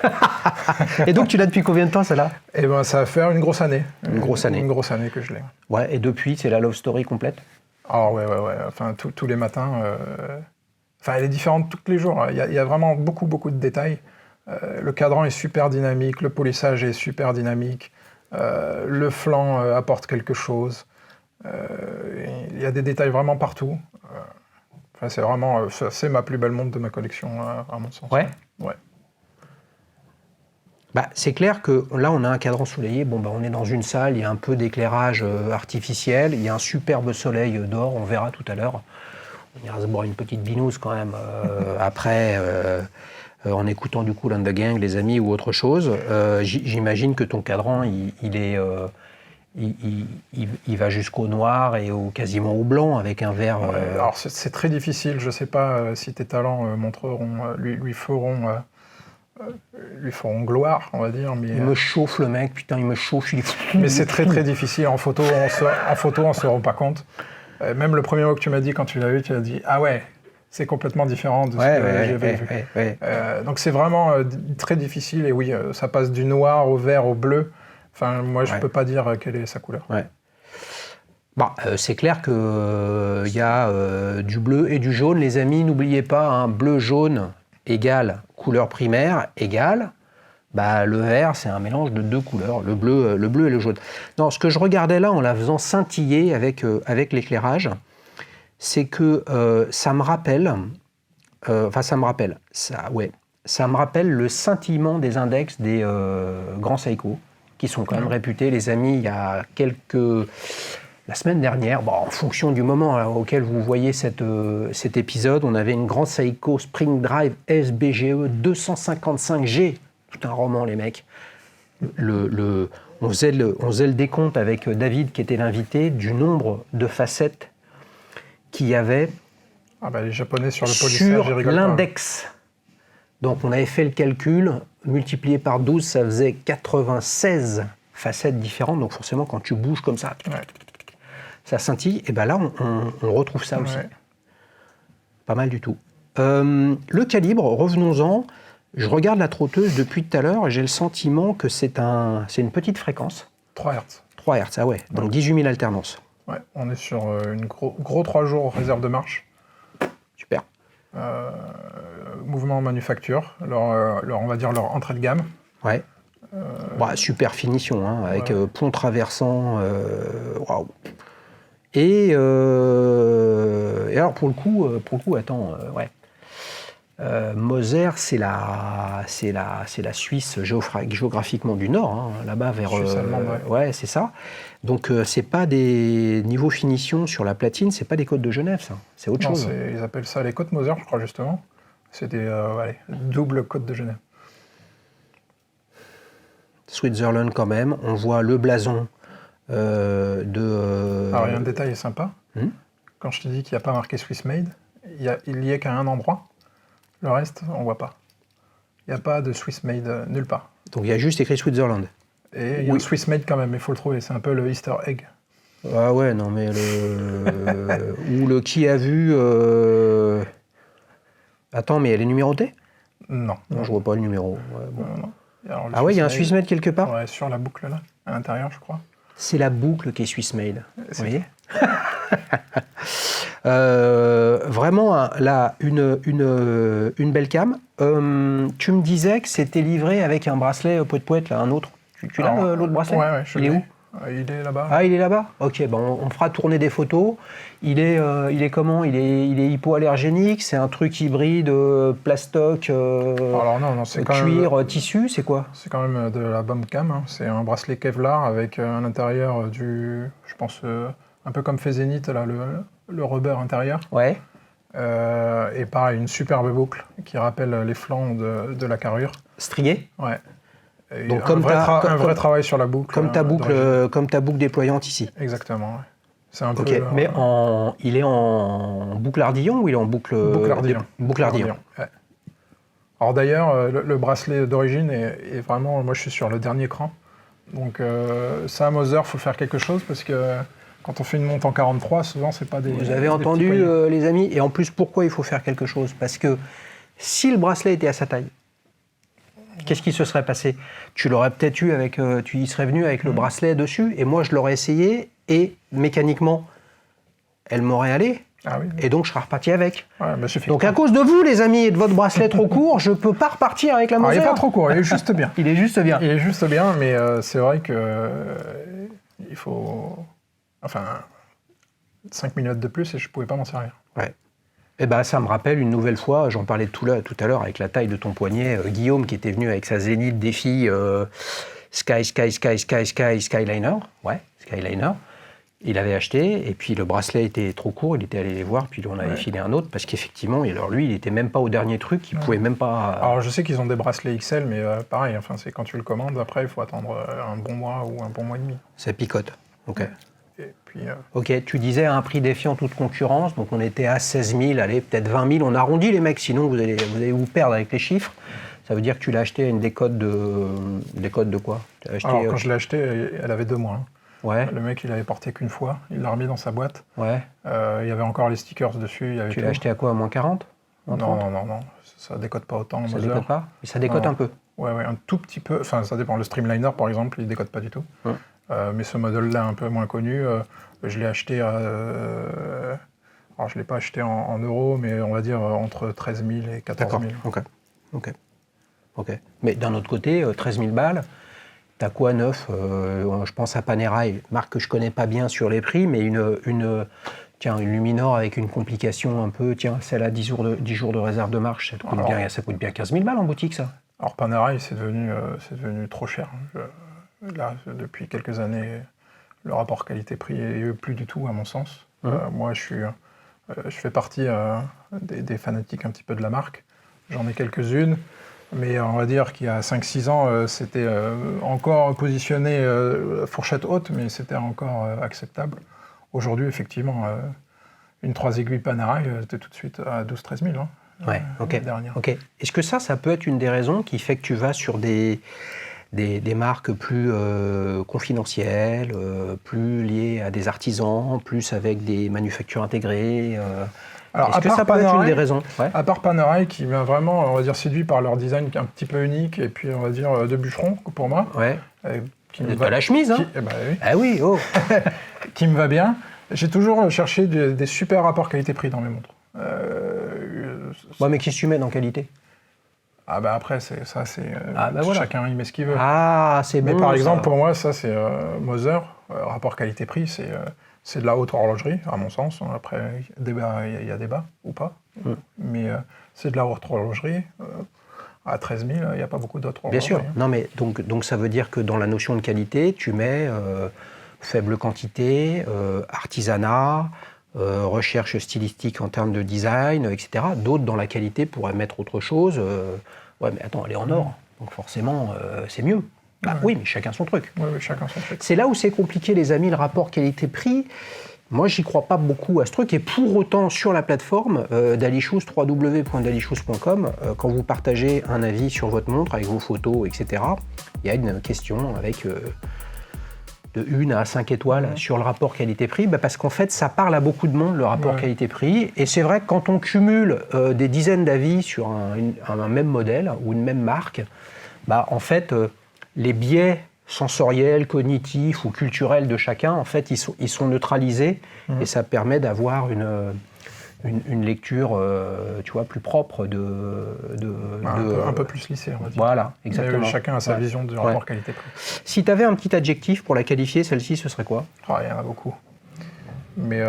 Et donc, tu l'as depuis combien de temps, celle-là? Et ben, ça va faire une grosse année. Une grosse année. Une grosse année que je l'ai. Ouais, et depuis, c'est la love story complète? Ah ouais. Enfin, tous les matins. Enfin, elle est différente tous les jours. Il y a vraiment beaucoup de détails. Le cadran est super dynamique, le polissage est super dynamique, le flanc apporte quelque chose. Il y a des détails vraiment partout. Enfin, c'est vraiment, c'est ma plus belle montre de ma collection, à mon sens. Ouais. Ouais. Bah, c'est clair que là, on a un cadran soleillé. Bon, bah, on est dans une salle, il y a un peu d'éclairage artificiel, il y a un superbe soleil dehors, on verra tout à l'heure. On ira se boire une petite binouse quand même après, en écoutant du Kool and the Gang, les amis, ou autre chose. J'imagine que ton cadran, il va jusqu'au noir et quasiment au blanc avec un verre. Alors c'est très difficile, je ne sais pas si tes talents lui feront gloire, on va dire. Mais, il me chauffe le mec, putain, il me chauffe. Mais c'est très difficile. En photo, on ne se rend pas compte. Même le premier mot que tu m'as dit quand tu l'as vu, tu as dit « Ah ouais, c'est complètement différent de ce que j'avais vu. » Donc c'est vraiment très difficile. Et oui, ça passe du noir au vert au bleu. Enfin, moi, je ne peux pas dire quelle est sa couleur. Ouais. Bon, c'est clair qu'il y a du bleu et du jaune. Les amis, n'oubliez pas, hein, bleu-jaune égale couleur primaire égale bah, le vert, c'est un mélange de deux couleurs, le bleu et le jaune. Non, ce que je regardais là en la faisant scintiller avec l'éclairage, c'est que ça me rappelle le scintillement des index des grands Seiko, qui sont quand même réputés. Les amis, il y a la semaine dernière, bon, en fonction du moment auquel vous voyez cet épisode, on avait une grande Seiko Spring Drive SBGE 255G. Tout un roman, les mecs. On faisait le décompte avec David, qui était l'invité, du nombre de facettes qu'il y avait les Japonais sur le polissage, sur l'index. Donc on avait fait le calcul, multiplié par 12, ça faisait 96 facettes différentes. Donc forcément, quand tu bouges comme ça, ça scintille. Et bien là, on retrouve ça aussi. Pas mal du tout. Le calibre, revenons-en. Je regarde la trotteuse depuis tout à l'heure et j'ai le sentiment que c'est une petite fréquence. 3 Hz. 3 Hz, ah ouais, donc 18 000 alternances. Ouais, on est sur une gros 3 jours réserve de marche. Super. Mouvement manufacture, on va dire leur entrée de gamme. Ouais. Super finition, hein, avec pont traversant. Waouh. Et alors pour le coup, attends, ouais. Moser, c'est la Suisse géographiquement du Nord, hein, là-bas vers. Suisse allemande, ouais, c'est ça. Donc c'est pas des niveaux finition sur la platine, c'est pas des côtes de Genève, ça. C'est autre chose. Ils appellent ça les côtes Moser, je crois justement. C'est des doubles côtes de Genève. Switzerland quand même. On voit le blason de. Alors il y a un détail sympa. Quand je te dis qu'il n'y a pas marqué Swiss Made, il n'y est qu'à un endroit. Le reste, on ne voit pas. Il n'y a pas de Swiss Made nulle part. Donc il y a juste écrit Switzerland. Et il y a un Swiss Made quand même, il faut le trouver. C'est un peu le Easter egg. Ah ouais, non mais ou le qui a vu... Attends, mais elle est numérotée? Non. Non, je vois pas le numéro. Ouais, bon. Non. Alors, il y a un Swiss Made quelque part? Ouais, sur la boucle là, à l'intérieur, je crois. C'est la boucle qui est Swiss Made. Vous voyez? Vraiment, là, une belle cam. Tu me disais que c'était livré avec un bracelet poète, là, un autre. Tu l'as, l'autre bracelet? Ouais, il est où? Il est là-bas. Ah, il est là-bas? Ok, bon, on fera tourner des photos. Il est comment? Il est hypoallergénique? C'est un truc hybride, plastoc, Alors non, c'est quand cuir, tissu, c'est quoi? C'est quand même de la bombe cam. Hein. C'est un bracelet Kevlar avec à l'intérieur je pense, un peu comme fait Zénith, là, le rubber intérieur. Ouais. Et pareil, une superbe boucle qui rappelle les flancs de la carrure. Strié? Ouais. Et donc un vrai travail sur la boucle. Comme ta boucle déployante ici. Exactement. Ouais. C'est un peu. Mais il est en boucle ardillon ou il est en boucle ardillon. Boucle ardillon. Ouais. Alors d'ailleurs, le bracelet d'origine est vraiment. Moi, je suis sur le dernier cran. Donc ça, à Moser, faut faire quelque chose parce que Quand on fait une montre en 43, souvent, c'est pas des... Vous avez entendu, les amis? Et en plus, pourquoi il faut faire quelque chose? Parce que si le bracelet était à sa taille, qu'est-ce qui se serait passé? Tu l'aurais peut-être eu avec... tu y serais venu avec le bracelet dessus, et moi, je l'aurais essayé, et mécaniquement, elle m'aurait allé. Ah oui. Et donc, je serais reparti avec. Ouais, bah, Donc, à cause de vous, les amis, et de votre bracelet trop court, je peux pas repartir avec la Moser. Il n'est pas trop court, il est juste bien. Il est juste bien. Il est juste bien, mais c'est vrai que il faut... Enfin, 5 minutes de plus et je ne pouvais pas m'en servir. Ouais. Et ben, ça me rappelle une nouvelle fois, j'en parlais tout à l'heure avec la taille de ton poignet, Guillaume qui était venu avec sa Zénith Défi Skyliner. Ouais, Skyliner. Il avait acheté, et puis le bracelet était trop court, il était allé les voir, puis on avait filé un autre, parce qu'effectivement, alors lui, il n'était même pas au dernier truc, il pouvait même pas... Alors je sais qu'ils ont des bracelets XL, mais pareil, enfin, c'est quand tu le commandes, après il faut attendre un bon mois ou un bon mois et demi. Ça picote, ok. Et puis, Ok, tu disais à un prix défiant toute concurrence, donc on était à 16 000, allez, peut-être 20 000, on arrondit les mecs, sinon vous allez vous perdre avec les chiffres. Ça veut dire que tu l'as acheté à une décote de quoi? Alors quand je l'ai acheté, elle avait 2 mois. Hein. Ouais. Le mec, il avait porté qu'une fois, il l'a remis dans sa boîte. Ouais. Il y avait encore les stickers dessus. Tu l'as acheté à quoi, à moins 40? Non, ça décote pas autant. Ça décote pas? Mais ça décote un peu. Ouais, un tout petit peu. Enfin, ça dépend. Le Streamliner, par exemple, il décote pas du tout. Mais ce modèle-là, un peu moins connu, je l'ai acheté à... alors, je ne l'ai pas acheté en euros, mais on va dire entre 13 000 et 14 000. D'accord, ok. Mais d'un autre côté, 13 000 balles, t'as quoi neuf? Je pense à Panerai, marque que je connais pas bien sur les prix, mais une Luminor avec une complication un peu, celle à 10 jours de réserve de marche, ça coûte bien 15 000 balles en boutique, ça. Alors Panerai, c'est devenu trop cher. Là, depuis quelques années, le rapport qualité-prix est plus du tout, à mon sens. Moi, je fais partie des fanatiques un petit peu de la marque. J'en ai quelques-unes. Mais on va dire qu'il y a 5-6 ans, c'était encore positionné fourchette haute, mais c'était encore acceptable. Aujourd'hui, effectivement, une 3 aiguilles Panerai, c'était tout de suite à 12-13 000. Hein, ouais, ok. Est-ce que ça peut être une des raisons qui fait que tu vas sur des marques plus confidentielles, plus liées à des artisans, plus avec des manufactures intégrées Alors, est-ce que ça peut être une des raisons? À part Panerai, qui m'a vraiment, on va dire, séduit par leur design un petit peu unique, et puis, on va dire, de bûcheron, pour moi. Ouais. Qui me va... la chemise, hein oui. Ah oui, oh. Qui me va bien. J'ai toujours cherché des super rapports qualité-prix dans mes montres. Mais qu'est-ce que tu mets dans qualité? Ah bah après, voilà. Chacun y met ce qu'il veut. Ah, c'est bon. Mais par exemple, pour moi, ça, c'est Moser, rapport qualité-prix, c'est de la haute horlogerie, à mon sens. Après, il y a débat ou pas. Mais c'est de la haute horlogerie. À 13 000, il n'y a pas beaucoup d'autres horlogeries. Bien sûr. Non, mais donc ça veut dire que dans la notion de qualité, tu mets faible quantité, artisanat, recherche stylistique en termes de design, etc. D'autres, dans la qualité, pourraient mettre autre chose. Ouais, mais attends, elle est en or. Donc forcément, c'est mieux. Bah oui, mais chacun son truc. Oui, chacun son truc. C'est là où c'est compliqué, les amis, le rapport qualité-prix. Moi, j'y crois pas beaucoup à ce truc. Et pour autant, sur la plateforme d'Alichouz, www.dalichouz.com, quand vous partagez un avis sur votre montre avec vos photos, etc., il y a une question avec de 1 à 5 étoiles sur le rapport qualité-prix, parce qu'en fait, ça parle à beaucoup de monde, le rapport qualité-prix. Et c'est vrai que quand on cumule des dizaines d'avis sur un même modèle ou une même marque, en fait, les biais sensoriels, cognitifs ou culturels de chacun, en fait, ils sont neutralisés et ça permet d'avoir une lecture, tu vois, plus propre un peu plus lissée, on va dire. Voilà, exactement. Mais chacun a sa vision du rapport qualité-prix. Si tu avais un petit adjectif pour la qualifier, celle-ci, ce serait quoi? Il y en a beaucoup. Mais...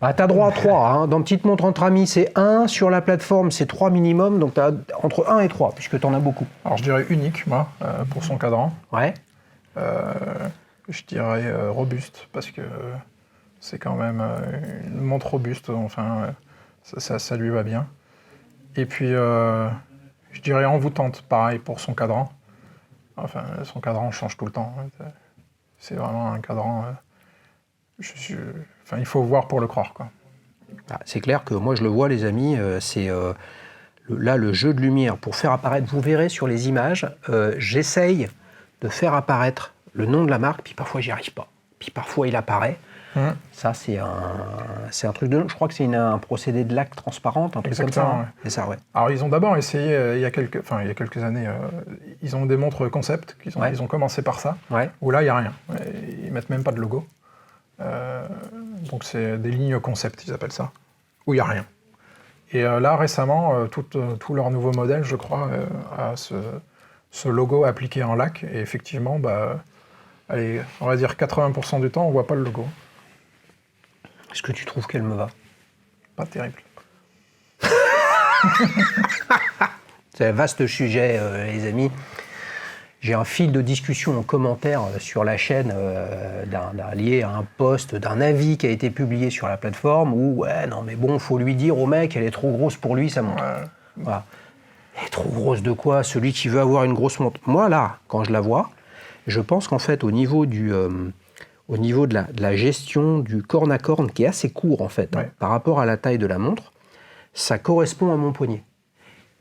t'as droit à 3. Hein. Dans Petite Montre Entre Amis, c'est 1. Sur la plateforme, c'est 3 minimum. Donc, tu as entre 1 et 3, puisque tu en as beaucoup. Alors, je dirais unique, moi, pour son cadran. Ouais. Je dirais robuste, parce que c'est quand même une montre robuste. Enfin, ça lui va bien. Et puis, je dirais envoûtante, pareil, pour son cadran. Enfin, son cadran change tout le temps. C'est vraiment un cadran... il faut voir pour le croire, quoi. C'est clair que moi, je le vois, les amis, c'est là le jeu de lumière. Pour faire apparaître, vous verrez sur les images, j'essaye de faire apparaître le nom de la marque, puis parfois, j'y arrive pas. Puis parfois, il apparaît. Ça, c'est un truc de... Je crois que c'est un procédé de laque transparente, un truc Exactement, comme ça. ouais. C'est ça, ouais. Alors, ils ont d'abord essayé, il y a quelques années, ils ont des montres concept, ils ont commencé par ça, où là, il n'y a rien. Ils mettent même pas de logo. Donc, c'est des lignes concept, ils appellent ça, où il n'y a rien. Et là, récemment, tout leur nouveau modèle, je crois, a ce logo appliqué en laque. Et effectivement, allez, on va dire 80% du temps, on ne voit pas le logo. Est-ce que tu trouves qu'elle me va? Pas terrible. C'est un vaste sujet, les amis. J'ai un fil de discussion en commentaire sur la chaîne lié à un post, d'un avis qui a été publié sur la plateforme où, ouais, non mais bon, faut lui dire au mec, elle est trop grosse pour lui, sa montre. Ouais. Voilà. Elle est trop grosse de quoi? Celui qui veut avoir une grosse montre. Moi, là, quand je la vois, je pense qu'en fait, au niveau de la gestion du corne à corne, qui est assez court, en fait, par rapport à la taille de la montre, ça correspond à mon poignet.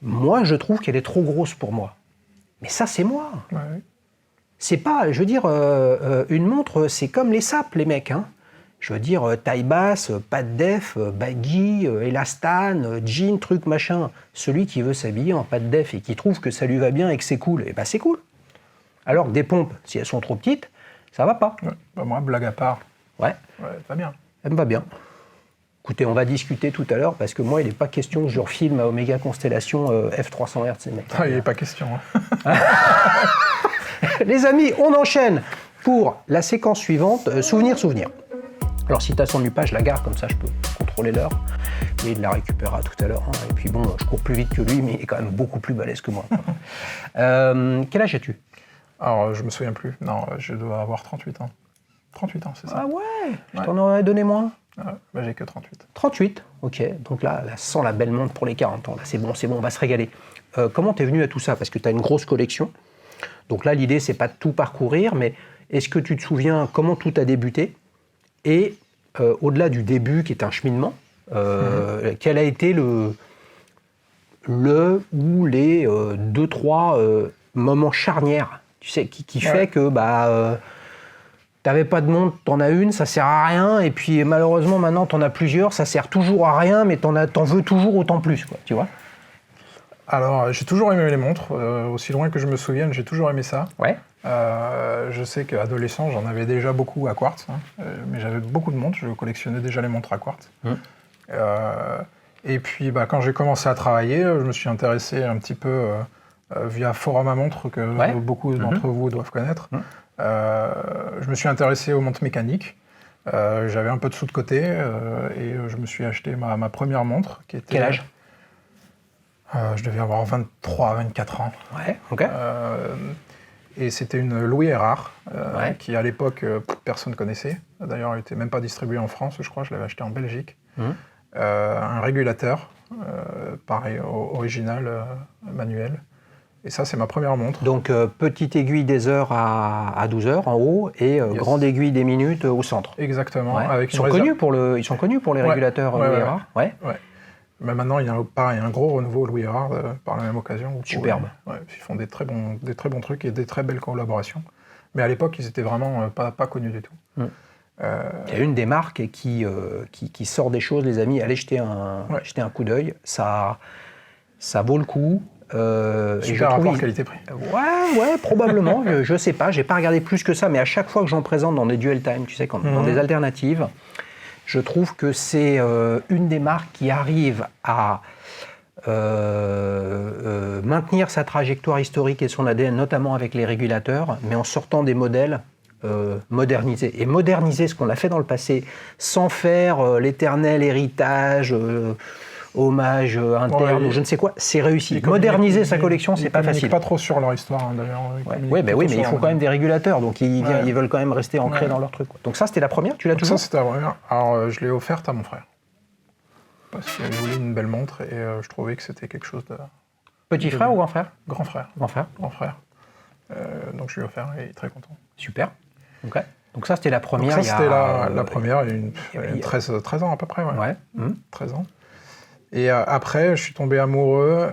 Moi, je trouve qu'elle est trop grosse pour moi. Mais ça, c'est moi. Ouais. C'est pas, je veux dire, une montre, c'est comme les sapes, les mecs. Hein. Je veux dire, taille basse, pas de def, baggy, élastane, jean, truc, machin. Celui qui veut s'habiller en pas de def et qui trouve que ça lui va bien et que c'est cool, et ben c'est cool. Alors que des pompes, si elles sont trop petites, ça va pas. Ouais. Moi, blague à part. Ouais. Ouais, ça va bien. Elle me va bien. Écoutez, on va discuter tout à l'heure parce que moi, il n'est pas question que je refile ma Omega Constellation F300 Hz. Ces mecs. Il n'est pas question. Hein. Les amis, on enchaîne pour la séquence suivante. Souvenir. Alors, citation du page, je la garde, comme ça je peux contrôler l'heure. Et il la récupérera tout à l'heure. Hein. Et puis bon, je cours plus vite que lui, mais il est quand même beaucoup plus balèze que moi. Quel âge as-tu? Alors, je me souviens plus. Non, je dois avoir 38 ans. 38 ans, c'est ça. Ah ouais, je t'en aurais donné moins. J'ai que 38. 38, ok. Donc là, sans la belle montre pour les 40 ans. Là, c'est bon, on va se régaler. Comment t'es venu à tout ça? Parce que tu as une grosse collection. Donc là, l'idée, c'est pas de tout parcourir, mais est-ce que tu te souviens comment tout a débuté? Et au-delà du début, qui est un cheminement, quel a été le ou les 2-3 moments charnières, tu sais, qui fait que t'avais pas de montre, t'en as une, ça sert à rien, et puis malheureusement maintenant t'en as plusieurs, ça sert toujours à rien, mais t'en veux toujours autant plus, quoi, tu vois? Alors, j'ai toujours aimé les montres, aussi loin que je me souvienne, j'ai toujours aimé ça. Ouais. Je sais qu'adolescent, j'en avais déjà beaucoup à quartz, mais j'avais beaucoup de montres, je collectionnais déjà les montres à quartz. Et puis, quand j'ai commencé à travailler, je me suis intéressé un petit peu via Forum à montres, que beaucoup d'entre vous doivent connaître. Je me suis intéressé aux montres mécaniques. J'avais un peu de sous de côté et je me suis acheté ma première montre qui était... Quel âge? Je devais avoir 23-24 ans. Ouais, ok. Et c'était une Louis Erard, qui à l'époque, personne ne connaissait. D'ailleurs, elle n'était même pas distribuée en France, je crois, je l'avais acheté en Belgique. Un régulateur, pareil, original, manuel. Et ça, c'est ma première montre. Donc, petite aiguille des heures à 12 heures en haut et grande aiguille des minutes au centre. Exactement. Ouais. Avec ils sont connus pour les régulateurs Louis Erard. Ouais. Mais maintenant, il y a un gros renouveau Louis Erard par la même occasion. Superbe. Ils font des très bons trucs et des très belles collaborations. Mais à l'époque, ils étaient vraiment pas connus du tout. Il y a une des marques qui sort des choses, les amis. Allez jeter un coup d'œil. Ça vaut le coup. Super rapport qualité-prix. Ouais, probablement. je sais pas. J'ai pas regardé plus que ça, mais à chaque fois que j'en présente dans des dual time, tu sais, dans des alternatives, je trouve que c'est une des marques qui arrive à maintenir sa trajectoire historique et son ADN, notamment avec les régulateurs, mais en sortant des modèles modernisés. Et moderniser ce qu'on a fait dans le passé, sans faire l'éternel héritage, hommage interne ou je ne sais quoi, c'est réussi. Moderniser sa collection, c'est pas facile. Ils pas trop sur leur histoire, d'ailleurs. Oui, mais il faut quand même des régulateurs, donc ils veulent quand même rester ancrés dans leur truc. Donc ça, c'était la première, tu l'as toujours? Ça, c'était la première. Alors, je l'ai offerte à mon frère. Parce qu'il voulait une belle montre et je trouvais que c'était quelque chose de... Petit frère ou grand frère? Grand frère. Grand frère. Grand frère. Donc je lui ai offert et il est très content. Super. Okay. Donc ça, c'était la première. Donc ça, c'était la première, il y a 13 ans à peu près. Ouais. 13 ans. Et après, je suis tombé amoureux.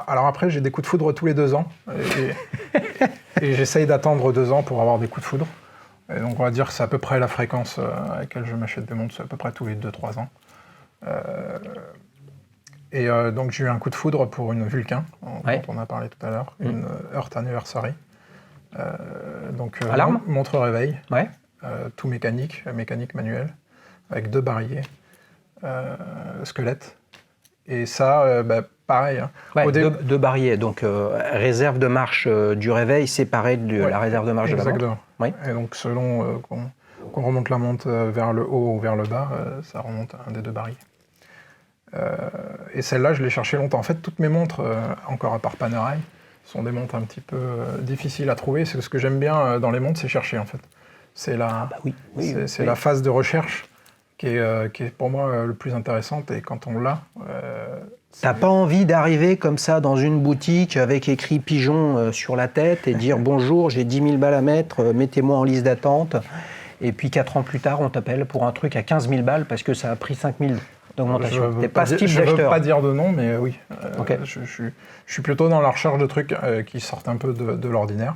Alors après, j'ai des coups de foudre tous les 2 ans. Et j'essaye d'attendre 2 ans pour avoir des coups de foudre. Et donc on va dire que c'est à peu près la fréquence à laquelle je m'achète des montres, c'est à peu près tous les 2-3 ans. Donc j'ai eu un coup de foudre pour une Vulcain, dont on a parlé tout à l'heure, une Earth Anniversary. Alarme montre réveil, Ouais. tout mécanique manuel, avec 2 barillet, squelette. Et ça, pareil. Hein. Ouais, deux barillet, donc réserve de marche du réveil séparée de la réserve de marche de la montre. Exactement. Oui. Et donc selon qu'on remonte la montre vers le haut ou vers le bas, ça remonte à un des 2 barilles. Et celle-là, je l'ai cherchée longtemps. En fait, toutes mes montres, encore à part Panerai, sont des montres un petit peu difficiles à trouver. C'est ce que j'aime bien dans les montres, c'est chercher en fait. C'est la phase de recherche qui est pour moi le plus intéressante. Et quand on l'a... T'as pas envie d'arriver comme ça dans une boutique avec écrit pigeon sur la tête et dire bonjour, j'ai 10 000 balles à mettre, mettez-moi en liste d'attente. Et puis 4 ans plus tard, on t'appelle pour un truc à 15 000 balles parce que ça a pris 5 000 d'augmentation. Je ne veux pas dire de nom, mais oui. Okay. Je suis plutôt dans la recherche de trucs qui sortent un peu de l'ordinaire.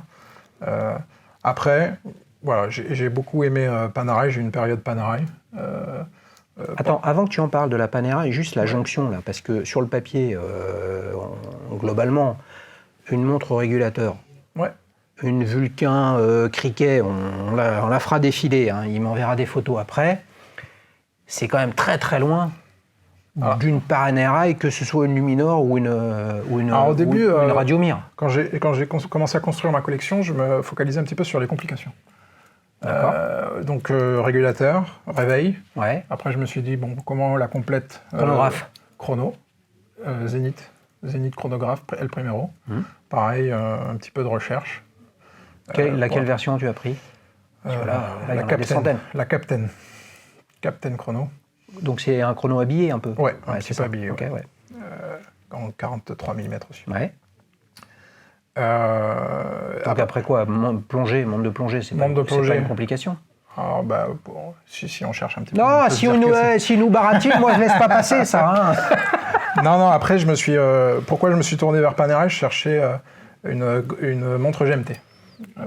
Après, voilà, j'ai beaucoup aimé Panerai, j'ai eu une période Panerai. Attends, avant que tu en parles de la Panerai, juste la jonction, là, parce que sur le papier, globalement, une montre au régulateur, une Vulcain Cricket, on la fera défiler, hein, il m'enverra des photos après, c'est quand même très très loin d'une Panerai, que ce soit une Luminor ou une Radiomir. Quand j'ai commencé à construire ma collection, je me focalisais un petit peu sur les complications. Donc régulateur, réveil. Ouais. Après je me suis dit bon, comment la complète chronographe. Chrono, Zénith chronographe, El Primero. Pareil, un petit peu de recherche. Laquelle version tu as pris? La Captain chrono. Donc c'est un chrono habillé un peu. Ouais, un petit peu habillé. Okay, ouais. En 43 mm aussi. Ouais. Donc après quoi, montre de plongée, c'est pas une complication. Alors si on cherche un petit peu. Non, si nous baratine, moi je laisse pas passer ça. Hein. Non, après pourquoi je me suis tourné vers Panerai, je cherchais une montre GMT.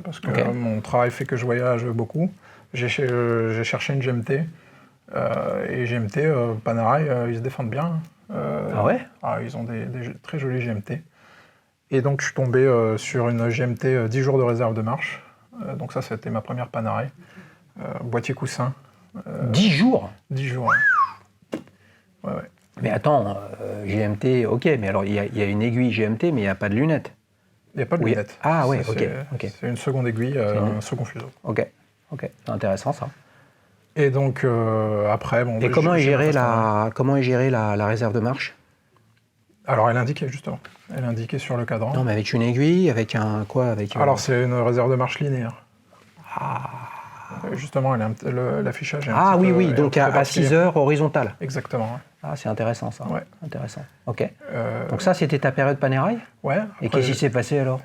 Parce que mon travail fait que je voyage beaucoup. J'ai cherché une GMT. Et GMT, Panerai, ils se défendent bien. Ah ouais? Ils ont des très jolis GMT. Et donc je suis tombé sur une GMT 10 jours de réserve de marche. Donc ça, c'était ma première Panerai. Boîtier coussin. 10 jours? 10 jours, ouais. Mais attends, GMT, ok, mais alors il y a une aiguille GMT, mais il n'y a pas de lunettes. Il n'y a pas de lunettes. Ah ouais, ok. C'est une seconde aiguille, un second fuseau. Ok, c'est intéressant ça. Et donc après, Et comment est gérée la réserve de marche? Alors elle indiquait justement. Elle indiquait sur le cadran. Non, mais avec une aiguille, avec un quoi avec Alors c'est une réserve de marche linéaire. Justement, l'affichage est un petit peu, oui, donc à 6 heures horizontale. Exactement. Ouais. Ah, c'est intéressant ça. Ouais. Intéressant. Ok. Donc ça, c'était ta période Panerai? Ouais. Et qu'est-ce qui s'est passé alors?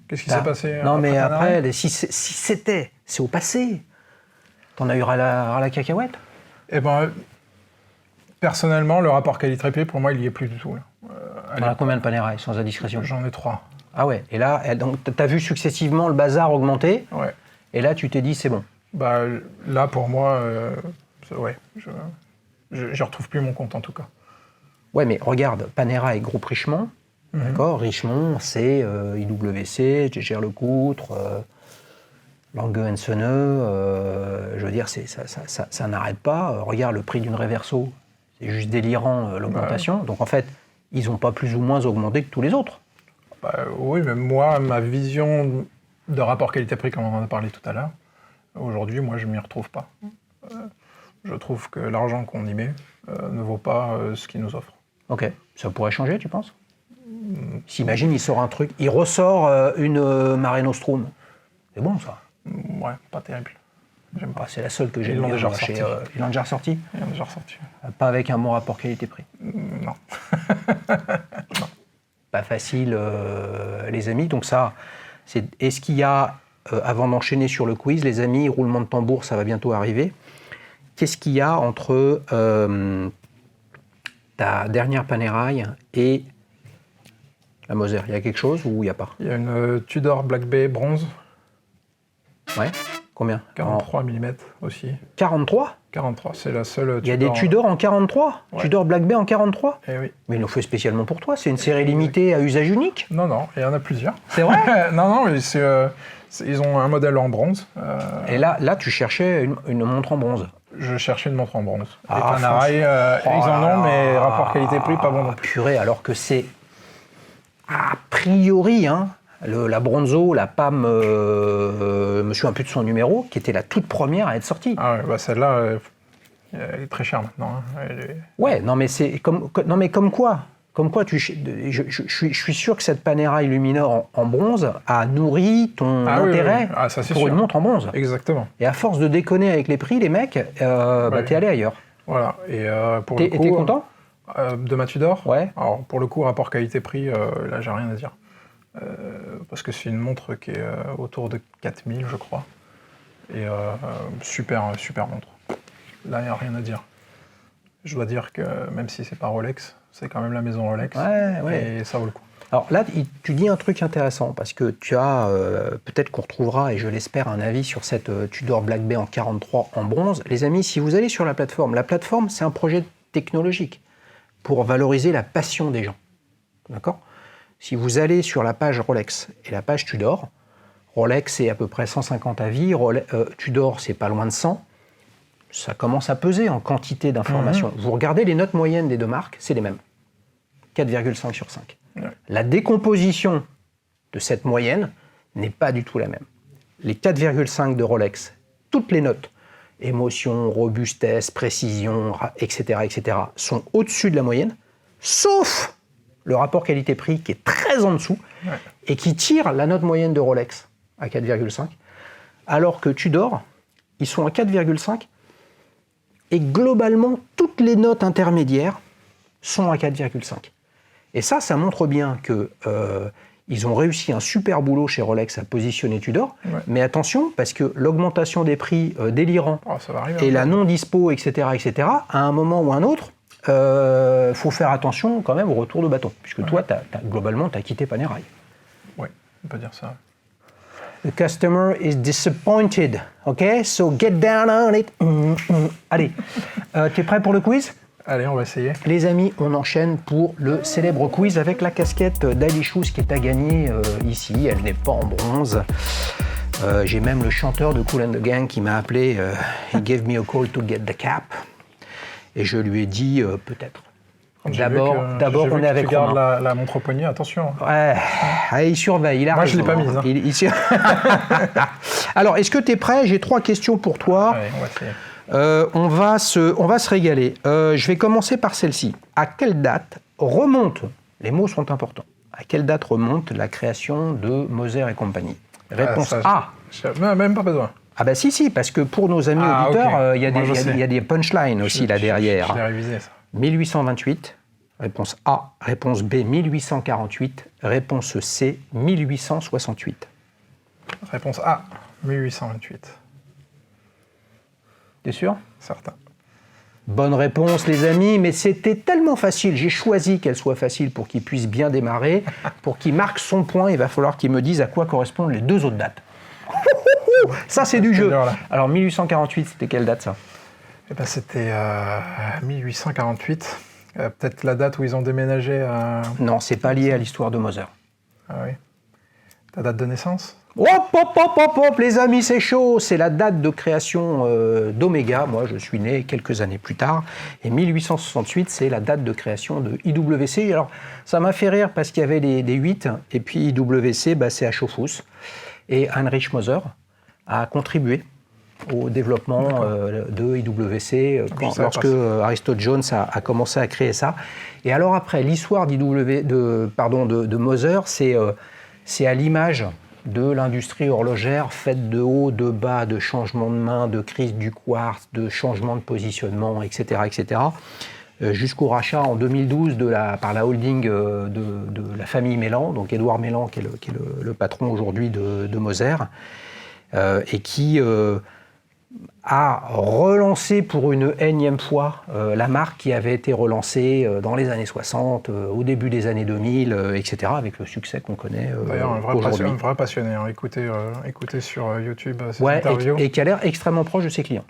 Qu'est-ce qui s'est passé? Non, mais après, si c'est au passé. T'en as eu ras la cacahuète? Eh ben, personnellement, le rapport qualité-prix, pour moi, il n'y est plus du tout. T'en as combien de Panerai, sans indiscrétion? J'en ai 3. Ah ouais. Et là, donc, t'as vu successivement le bazar augmenter. Ouais. Et là, tu t'es dit, c'est bon. Là, pour moi, je retrouve plus mon compte, en tout cas. Ouais, mais regarde, Panerai, groupe Richemont. D'accord, Richemont, c'est IWC, Gégère Lecoutre, Lange & Söhne, je veux dire, ça n'arrête pas. Regarde le prix d'une Reverso, c'est juste délirant l'augmentation. Donc en fait, ils n'ont pas plus ou moins augmenté que tous les autres. Oui, mais moi, ma vision de rapport qualité-prix, comme on en a parlé tout à l'heure, aujourd'hui, moi, je ne m'y retrouve pas. Je trouve que l'argent qu'on y met ne vaut pas ce qu'ils nous offrent. Ok, ça pourrait changer, tu penses? S'imagine, il sort un truc, il ressort une Mare Nostrum. C'est bon, ça? Ouais, pas terrible. J'aime pas. C'est la seule que j'aime bien. Ils l'ont déjà ressorti. Ils l'ont déjà ressorti? Ils l'ont déjà ressorti. Pas avec un bon rapport qualité-prix? Non. Non. Pas facile, les amis. Donc ça, est-ce qu'il y a, avant d'enchaîner sur le quiz, les amis, roulement de tambour, ça va bientôt arriver. Qu'est-ce qu'il y a entre ta dernière Panerai et la Moser? Il y a quelque chose ou il n'y a pas? Il y a une Tudor Black Bay bronze. Ouais. Combien? 43 mm aussi. 43? 43, c'est la seule. Il y a des Tudor en 43? Ouais. Tudor Black Bay en 43? Eh oui. Mais ils l'ont fait spécialement pour toi, c'est une série limitée à usage unique? Non, il y en a plusieurs. C'est vrai? Non, mais ils ont un modèle en bronze. Et là, tu cherchais une montre en bronze. Je cherchais une montre en bronze. Ah, et Panerai, ils en ont, mais rapport qualité-prix, pas bon non plus. Purée, alors que c'est a priori, hein, la Bronzo, la PAM, je me souviens plus de son numéro, qui était la toute première à être sortie. Ah ouais, bah celle-là, elle est très chère maintenant. Hein. Ouais, non mais c'est comme quoi. Comme quoi, je suis sûr que cette Panerai Luminor en bronze a nourri ton intérêt oui. Ah, ça, c'est pour sûr. une montre en bronze. Exactement. Et à force de déconner avec les prix, les mecs, t'es allé ailleurs. Voilà. Et pour le coup, t'es content de ma Tudor? Ouais. Alors pour le coup, rapport qualité-prix, là, j'ai rien à dire. Parce que c'est une montre qui est autour de 4000, je crois. Et super montre. Là, il n'y a rien à dire. Je dois dire que même si c'est pas Rolex, c'est quand même la maison Rolex. Ouais. Et ça vaut le coup. Alors là, tu dis un truc intéressant, parce que tu as, peut-être qu'on retrouvera, et je l'espère, un avis sur cette Tudor Black Bay en 43 en bronze. Les amis, si vous allez sur la plateforme, c'est un projet technologique pour valoriser la passion des gens. D'accord ? Si vous allez sur la page Rolex et la page Tudor, Rolex c'est à peu près 150 avis, Tudor c'est pas loin de 100, ça commence à peser en quantité d'informations. Vous regardez les notes moyennes des deux marques, c'est les mêmes. 4,5 sur 5. Ouais. La décomposition de cette moyenne n'est pas du tout la même. Les 4,5 de Rolex, toutes les notes, émotion, robustesse, précision, etc., sont au-dessus de la moyenne, sauf le rapport qualité-prix qui est très en dessous et qui tire la note moyenne de Rolex à 4,5, alors que Tudor, ils sont à 4,5 et globalement, toutes les notes intermédiaires sont à 4,5. Et ça montre bien que ils ont réussi un super boulot chez Rolex à positionner Tudor, mais attention, parce que l'augmentation des prix délirants et la non-dispo, etc., à un moment ou un autre, faut faire attention quand même au retour de bâton, puisque toi, globalement, tu as quitté Panerai. Oui, on peut dire ça. The customer is disappointed, ok? So get down on it. Allez, tu es prêt pour le quiz? Allez, on va essayer. Les amis, on enchaîne pour le célèbre quiz avec la casquette d'Ali Shoes qui est à gagner ici. Elle n'est pas en bronze. J'ai même le chanteur de Kool and the Gang qui m'a appelé. He gave me a call to get the cap. Et je lui ai dit peut-être. D'abord, on est avec Romain. Tu gardes la montre au poignet, attention. Ouais, il surveille, il a raison. Moi, je ne l'ai pas mise. Hein. Alors, est-ce que tu es prêt? J'ai 3 questions pour toi. Allez, on va essayer. On va se régaler. Je vais commencer par celle-ci. À quelle date remonte, les mots sont importants, à quelle date remonte la création de Moser et compagnie? Réponse A. Même pas besoin. Ah bah si, parce que pour nos amis auditeurs, il y a des punchlines aussi là derrière. Je l'ai révisé ça. 1828, réponse A. Réponse B, 1848. Réponse C, 1868. Réponse A, 1828. T'es sûr? Certain. Bonne réponse, les amis, mais c'était tellement facile. J'ai choisi qu'elle soit facile pour qu'il puisse bien démarrer. Pour qu'il marque son point, il va falloir qu'il me dise à quoi correspondent les 2 autres dates. Ça, c'est du jeu. Alors, 1848, c'était quelle date, ça? Eh ben, c'était 1848. Peut-être la date où ils ont déménagé à... Non, c'est pas lié à l'histoire de Moser. Ah oui. Ta date de naissance? Hop, les amis, c'est chaud. C'est la date de création d'Omega. Moi, je suis né quelques années plus tard. Et 1868, c'est la date de création de IWC. Alors, ça m'a fait rire parce qu'il y avait des 8. Et puis IWC, c'est à Schaufhouse. Et Heinrich Moser a contribué au développement de IWC lorsque Aristotle Jones a commencé à créer ça. Et alors après, l'histoire de Moser, c'est à l'image de l'industrie horlogère faite de haut, de bas, de changement de main, de crise du quartz, de changement de positionnement, etc. Jusqu'au rachat en 2012 par la holding de la famille Mélan, donc Édouard Mélan qui est le patron aujourd'hui de Moser, et qui a relancé pour une énième fois la marque qui avait été relancée dans les années 60, au début des années 2000, etc., avec le succès qu'on connaît D'ailleurs, un vrai passionné. Hein. Écoutez sur YouTube ses interviews. Et qui a l'air extrêmement proche de ses clients.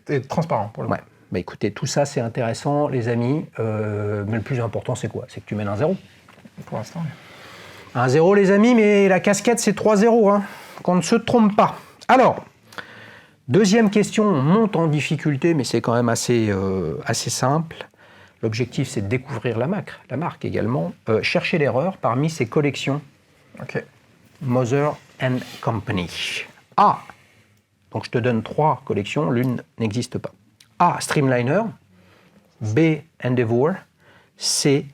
Et transparent, pour le coup. Bah écoutez, tout ça, c'est intéressant, les amis. Mais le plus important, c'est quoi? C'est que tu mènes un 0. Pour l'instant, oui. Un 0, les amis, mais la casquette, c'est 3-0. Hein. Qu'on ne se trompe pas. Alors, deuxième question, on monte en difficulté, mais c'est quand même assez simple. L'objectif, c'est de découvrir la marque également. Chercher l'erreur parmi ces collections. OK. Moser & Company. A. Donc, je te donne 3 collections, l'une n'existe pas. A. Streamliner. B. Endeavour. C.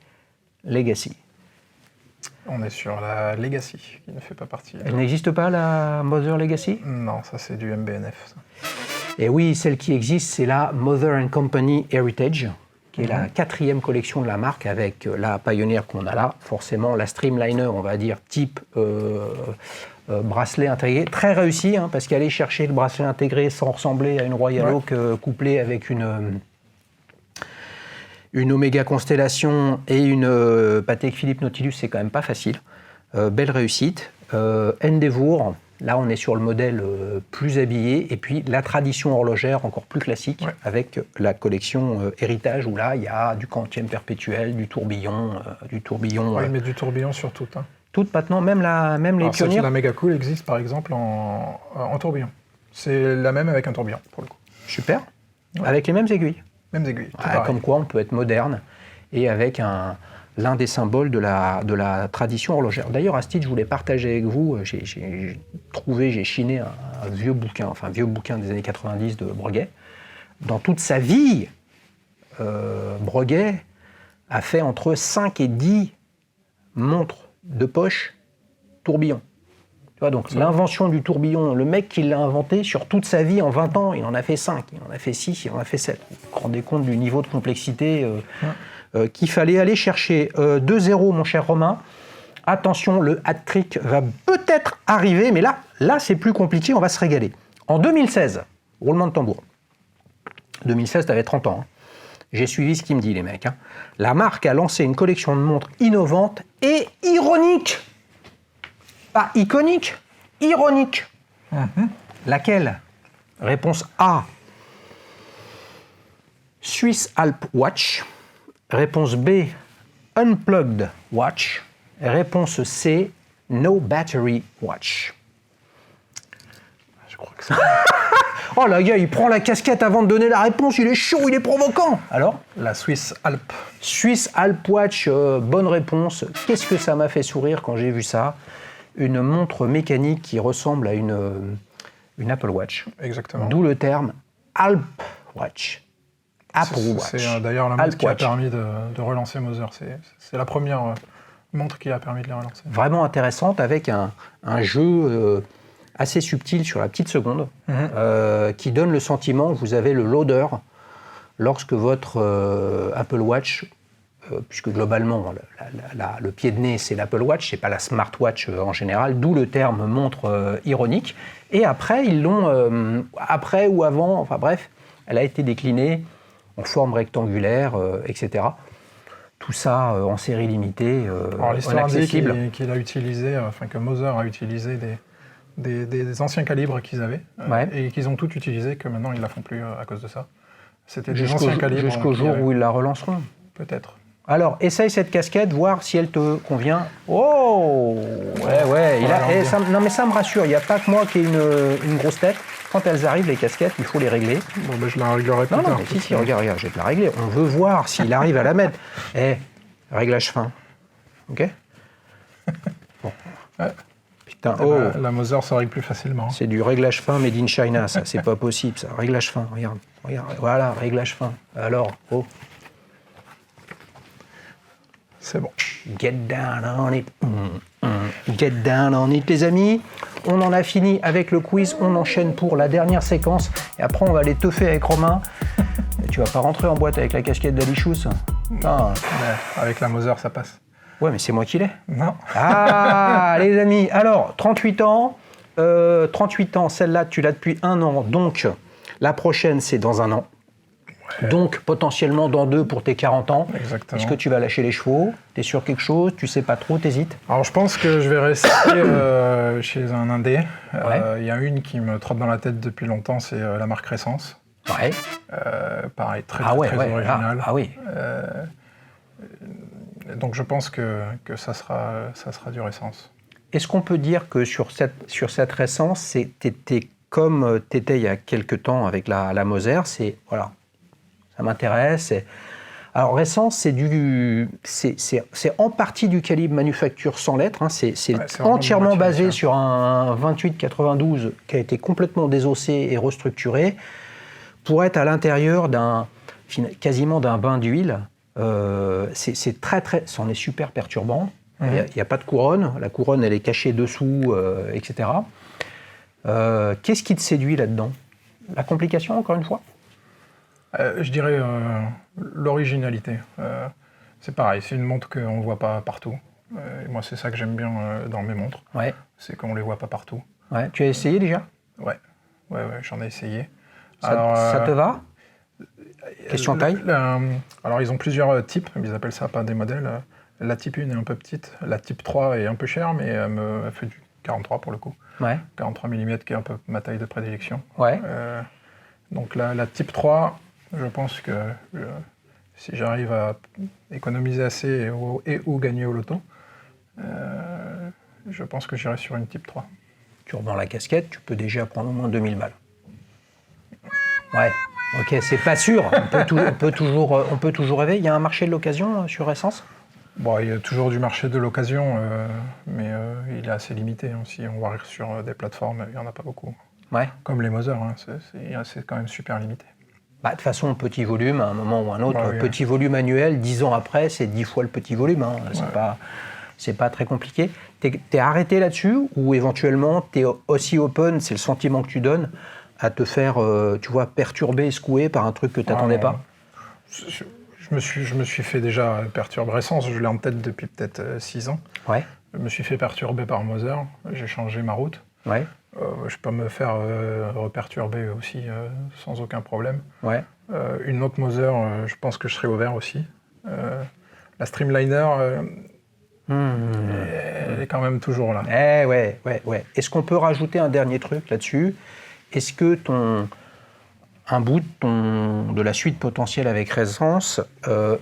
Legacy. On est sur la Legacy, qui ne fait pas partie. Elle n'existe pas, la Moser Legacy? Non, ça c'est du MBNF. Ça. Et oui, celle qui existe, c'est la Moser & Company Heritage, qui est la 4e collection de la marque, avec la Pioneer qu'on a là, forcément la Streamliner, on va dire, type bracelet intégré. Très réussi, hein, parce qu'aller chercher le bracelet intégré sans ressembler à une Royal Oak couplée avec une Omega Constellation et une Patek Philippe Nautilus, c'est quand même pas facile. Belle réussite. Endeavour, là on est sur le modèle plus habillé. Et puis la tradition horlogère encore plus classique avec la collection Héritage où là il y a du quantième perpétuel, du tourbillon. Oui, mais du tourbillon sur toutes. Hein. Toutes maintenant, même les pionniers. La Mega Cool existe par exemple en tourbillon. C'est la même avec un tourbillon pour le coup. Super. Ouais. Avec les mêmes aiguilles. Mêmes aiguilles. Comme quoi on peut être moderne et avec l'un des symboles de la tradition horlogère. D'ailleurs, à ce titre, je voulais partager avec vous, j'ai chiné un vieux bouquin des années 90 de Breguet. Dans toute sa vie, Breguet a fait entre 5 et 10 montres de poche tourbillon. Tu vois, donc l'invention du tourbillon, le mec qui l'a inventé, sur toute sa vie, en 20 ans, il en a fait 5, il en a fait 6, il en a fait 7. Vous vous rendez compte du niveau de complexité qu'il fallait aller chercher. 2-0, mon cher Romain. Attention, le hat-trick va peut-être arriver, mais là c'est plus compliqué, on va se régaler. En 2016, roulement de tambour. 2016, tu avais 30 ans. Hein. J'ai suivi ce qu'il me dit, les mecs. Hein. La marque a lancé une collection de montres innovantes et ironiques. Pas iconique, ironique. Laquelle? Réponse A. Swiss Alp Watch. Réponse B. Unplugged Watch. Réponse C. No Battery Watch. Je crois que c'est... Oh, le gars, il prend la casquette avant de donner la réponse. Il est chaud, il est provoquant. Alors? La Swiss Alp. Swiss Alp Watch, bonne réponse. Qu'est-ce que ça m'a fait sourire quand j'ai vu ça? Une montre mécanique qui ressemble à une Apple Watch. Exactement. D'où le terme Alp Watch. Apple Watch. C'est d'ailleurs la montre qui a permis de relancer Moser. C'est la première montre qui a permis de les relancer. Vraiment intéressante, avec un jeu assez subtil sur la petite seconde, qui donne le sentiment que vous avez le loader lorsque votre Apple Watch... puisque globalement, le pied de nez, c'est l'Apple Watch, c'est pas la smartwatch en général, d'où le terme montre ironique. Et après, ils l'ont, après ou avant, enfin bref, elle a été déclinée en forme rectangulaire, etc. Tout ça en série limitée, l'histoire dit qu'il a utilisé, que Moser a utilisé des anciens calibres qu'ils avaient, et qu'ils ont tout utilisé, que maintenant ils ne la font plus à cause de ça. C'était des anciens calibres. Jusqu'au jour où ils la relanceront. Peut-être. Alors, essaye cette casquette, voir si elle te convient. Oh, ouais. Non, mais ça me rassure. Il n'y a pas que moi qui ai une grosse tête. Quand elles arrivent, les casquettes, il faut les régler. Bon, ben je la réglerai plus tard. Non, mais si, regarde, je vais te la régler. On veut voir s'il arrive à la mettre. Réglage fin. OK? Bon. Ouais. Putain, la Moser se règle plus facilement. C'est du réglage fin made in China, ça. C'est pas possible, ça. Réglage fin, regarde. Voilà, réglage fin. Alors, C'est bon. Get down on it. Get down on it, les amis. On en a fini avec le quiz. On enchaîne pour la dernière séquence. Et après, on va aller teuffer avec Romain. Et tu vas pas rentrer en boîte avec la casquette d'Alichous? Non. Avec la Moser, ça passe. Ouais, mais c'est moi qui l'ai. Non. Ah, les amis. Alors, 38 ans, 38 ans, celle-là, tu l'as depuis 1 an, donc la prochaine, c'est dans 1 an. Ouais. Donc, potentiellement dans 2 pour tes 40 ans. Exactement. Est-ce que tu vas lâcher les chevaux? Tu es sur quelque chose? Tu sais pas trop? T'hésites? Alors, je pense que je vais rester chez un Indé. Il y a une qui me trotte dans la tête depuis longtemps, c'est la marque Ressence. Ouais. Pareil, très original. Ah oui. Donc, je pense que ça sera du Ressence. Est-ce qu'on peut dire que sur cette Ressence, t'étais comme t'étais il y a quelques temps avec la Moser, c'est voilà, ça m'intéresse. Alors Ressence, c'est en partie du calibre manufacture sans lettres. Hein, c'est entièrement basé sur un 28-92 qui a été complètement désossé et restructuré pour être à l'intérieur quasiment d'un bain d'huile. C'est très, c'en est super perturbant. Il n'y a pas de couronne. La couronne, elle est cachée dessous, etc. Qu'est-ce qui te séduit là-dedans? La complication, encore une fois? Je dirais l'originalité. C'est pareil, c'est une montre qu'on ne voit pas partout. Et moi, c'est ça que j'aime bien dans mes montres. Ouais. C'est qu'on ne les voit pas partout. Ouais. Tu as essayé déjà? Ouais, j'en ai essayé. Ça te va? Question taille? Alors, ils ont plusieurs types, ils appellent ça pas des modèles. La type 1 est un peu petite, la type 3 est un peu chère, mais elle fait du 43 pour le coup. Ouais. 43 mm qui est un peu ma taille de prédilection. Ouais. Donc la type 3, je pense que si j'arrive à économiser assez et ou gagner au loto, je pense que j'irai sur une type 3. Tu revends la casquette, tu peux déjà prendre au moins 2000 balles. Ouais. Ok, c'est pas sûr. On peut toujours rêver. Il y a un marché de l'occasion sur Ressence? Bon, il y a toujours du marché de l'occasion, mais il est assez limité. Hein. Si on va sur des plateformes, il n'y en a pas beaucoup. Ouais. Comme les Moser, hein, c'est quand même super limité. De toute façon, petit volume, à un moment ou un autre, petit volume annuel, 10 ans après, c'est 10 fois le petit volume. Hein. C'est pas très compliqué. T'es arrêté là-dessus ou éventuellement, t'es aussi open, c'est le sentiment que tu donnes, à te faire, tu vois, perturber, secouer par un truc que t'attendais pas? Je me suis fait déjà perturber. Ressence, je l'ai en tête depuis peut-être 6 ans. Ouais. Je me suis fait perturber par Moser. J'ai changé ma route. Ouais. Je peux me faire reperturber aussi sans aucun problème. Ouais. Une autre Moser, je pense que je serai ouvert aussi. La Streamliner, elle est quand même toujours là. Ouais. Est-ce qu'on peut rajouter un dernier truc là-dessus? Est-ce que un bout de la suite potentielle avec Ressence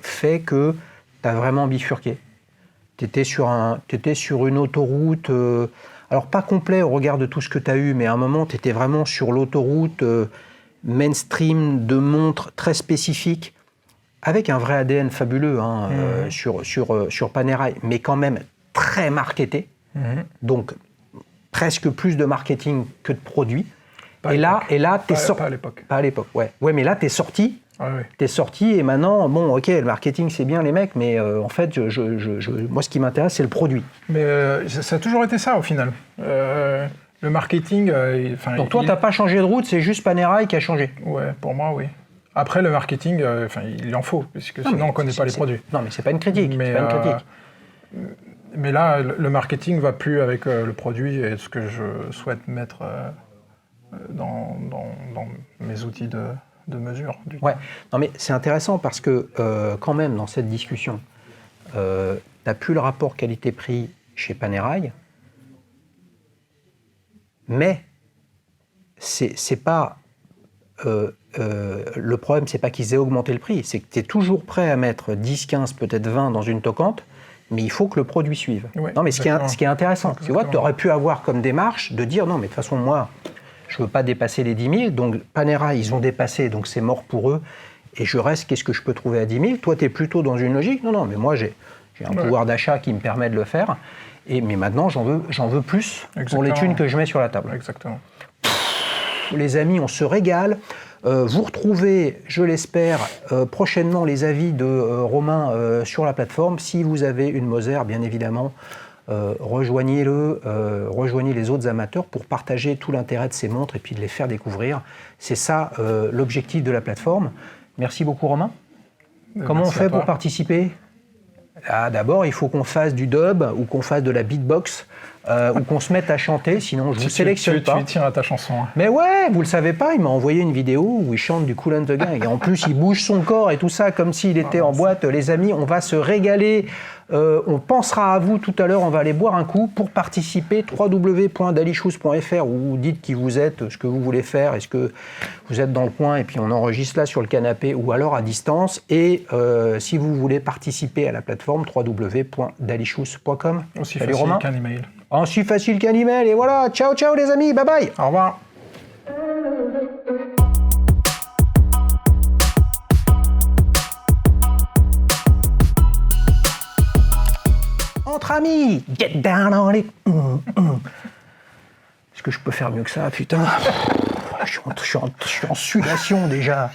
fait que tu as vraiment bifurqué? Tu étais sur une autoroute, alors pas complet au regard de tout ce que tu as eu, mais à un moment, tu étais vraiment sur l'autoroute mainstream de montres très spécifiques, avec un vrai ADN fabuleux sur Panerai, mais quand même très marketé. Donc presque plus de marketing que de produits. Et là, t'es sorti. Pas à l'époque. Pas à l'époque, ouais. Ouais, mais là, t'es sorti. Ouais. T'es sorti et maintenant, bon, ok, le marketing, c'est bien les mecs, mais en fait, moi, ce qui m'intéresse, c'est le produit. Mais ça a toujours été ça, au final. Le marketing... Donc toi, t'as pas changé de route, c'est juste Panerai qui a changé? Ouais, pour moi, oui. Après, le marketing, il en faut, puisque sinon, on ne connaît pas les produits. Non, mais c'est pas une critique. Mais là, le marketing va plus avec le produit et ce que je souhaite mettre... dans mes outils de mesure. Ouais, non mais c'est intéressant parce que quand même dans cette discussion, tu n'as plus le rapport qualité-prix chez Panerai, mais c'est pas le problème, c'est pas qu'ils aient augmenté le prix, c'est que tu es toujours prêt à mettre 10, 15, peut-être 20 dans une tocante, mais il faut que le produit suive. Ouais, non mais ce qui est intéressant, tu vois, tu aurais pu avoir comme démarche de dire non mais de toute façon moi, je ne veux pas dépasser les 10 000, donc Panerai, ils ont dépassé, donc c'est mort pour eux, et je reste, qu'est-ce que je peux trouver à 10 000? Toi, tu es plutôt dans une logique, non, mais moi, j'ai un pouvoir d'achat qui me permet de le faire, mais maintenant, j'en veux plus. Exactement. Pour les thunes que je mets sur la table. Exactement. Les amis, on se régale. Vous retrouvez, je l'espère, prochainement les avis de Romain sur la plateforme. Si vous avez une Moser, bien évidemment, rejoignez-le, rejoignez les autres amateurs pour partager tout l'intérêt de ces montres et puis de les faire découvrir. C'est ça l'objectif de la plateforme. Merci beaucoup Romain. Comment on fait pour participer? D'abord, il faut qu'on fasse du dub ou qu'on fasse de la beatbox ou qu'on se mette à chanter, sinon je vous sélectionne pas. Tu y tiens à ta chanson. Hein. Mais ouais, vous le savez pas, il m'a envoyé une vidéo où il chante du Kool and the Gang. Et en plus, il bouge son corps et tout ça comme s'il était en boîte. Les amis, on va se régaler. On pensera à vous tout à l'heure, on va aller boire un coup. Pour participer, www.dalichous.fr, ou dites qui vous êtes, ce que vous voulez faire, est-ce que vous êtes dans le coin et puis on enregistre là sur le canapé ou alors à distance. Et si vous voulez participer à la plateforme, www.dalichous.com. Aussi Salut facile Romain. qu'un email. Aussi facile qu'un email. Et voilà, ciao ciao les amis, bye bye. Au revoir. Entre amis, get down on it. Est-ce que je peux faire mieux que ça, putain? Je suis en sudation déjà.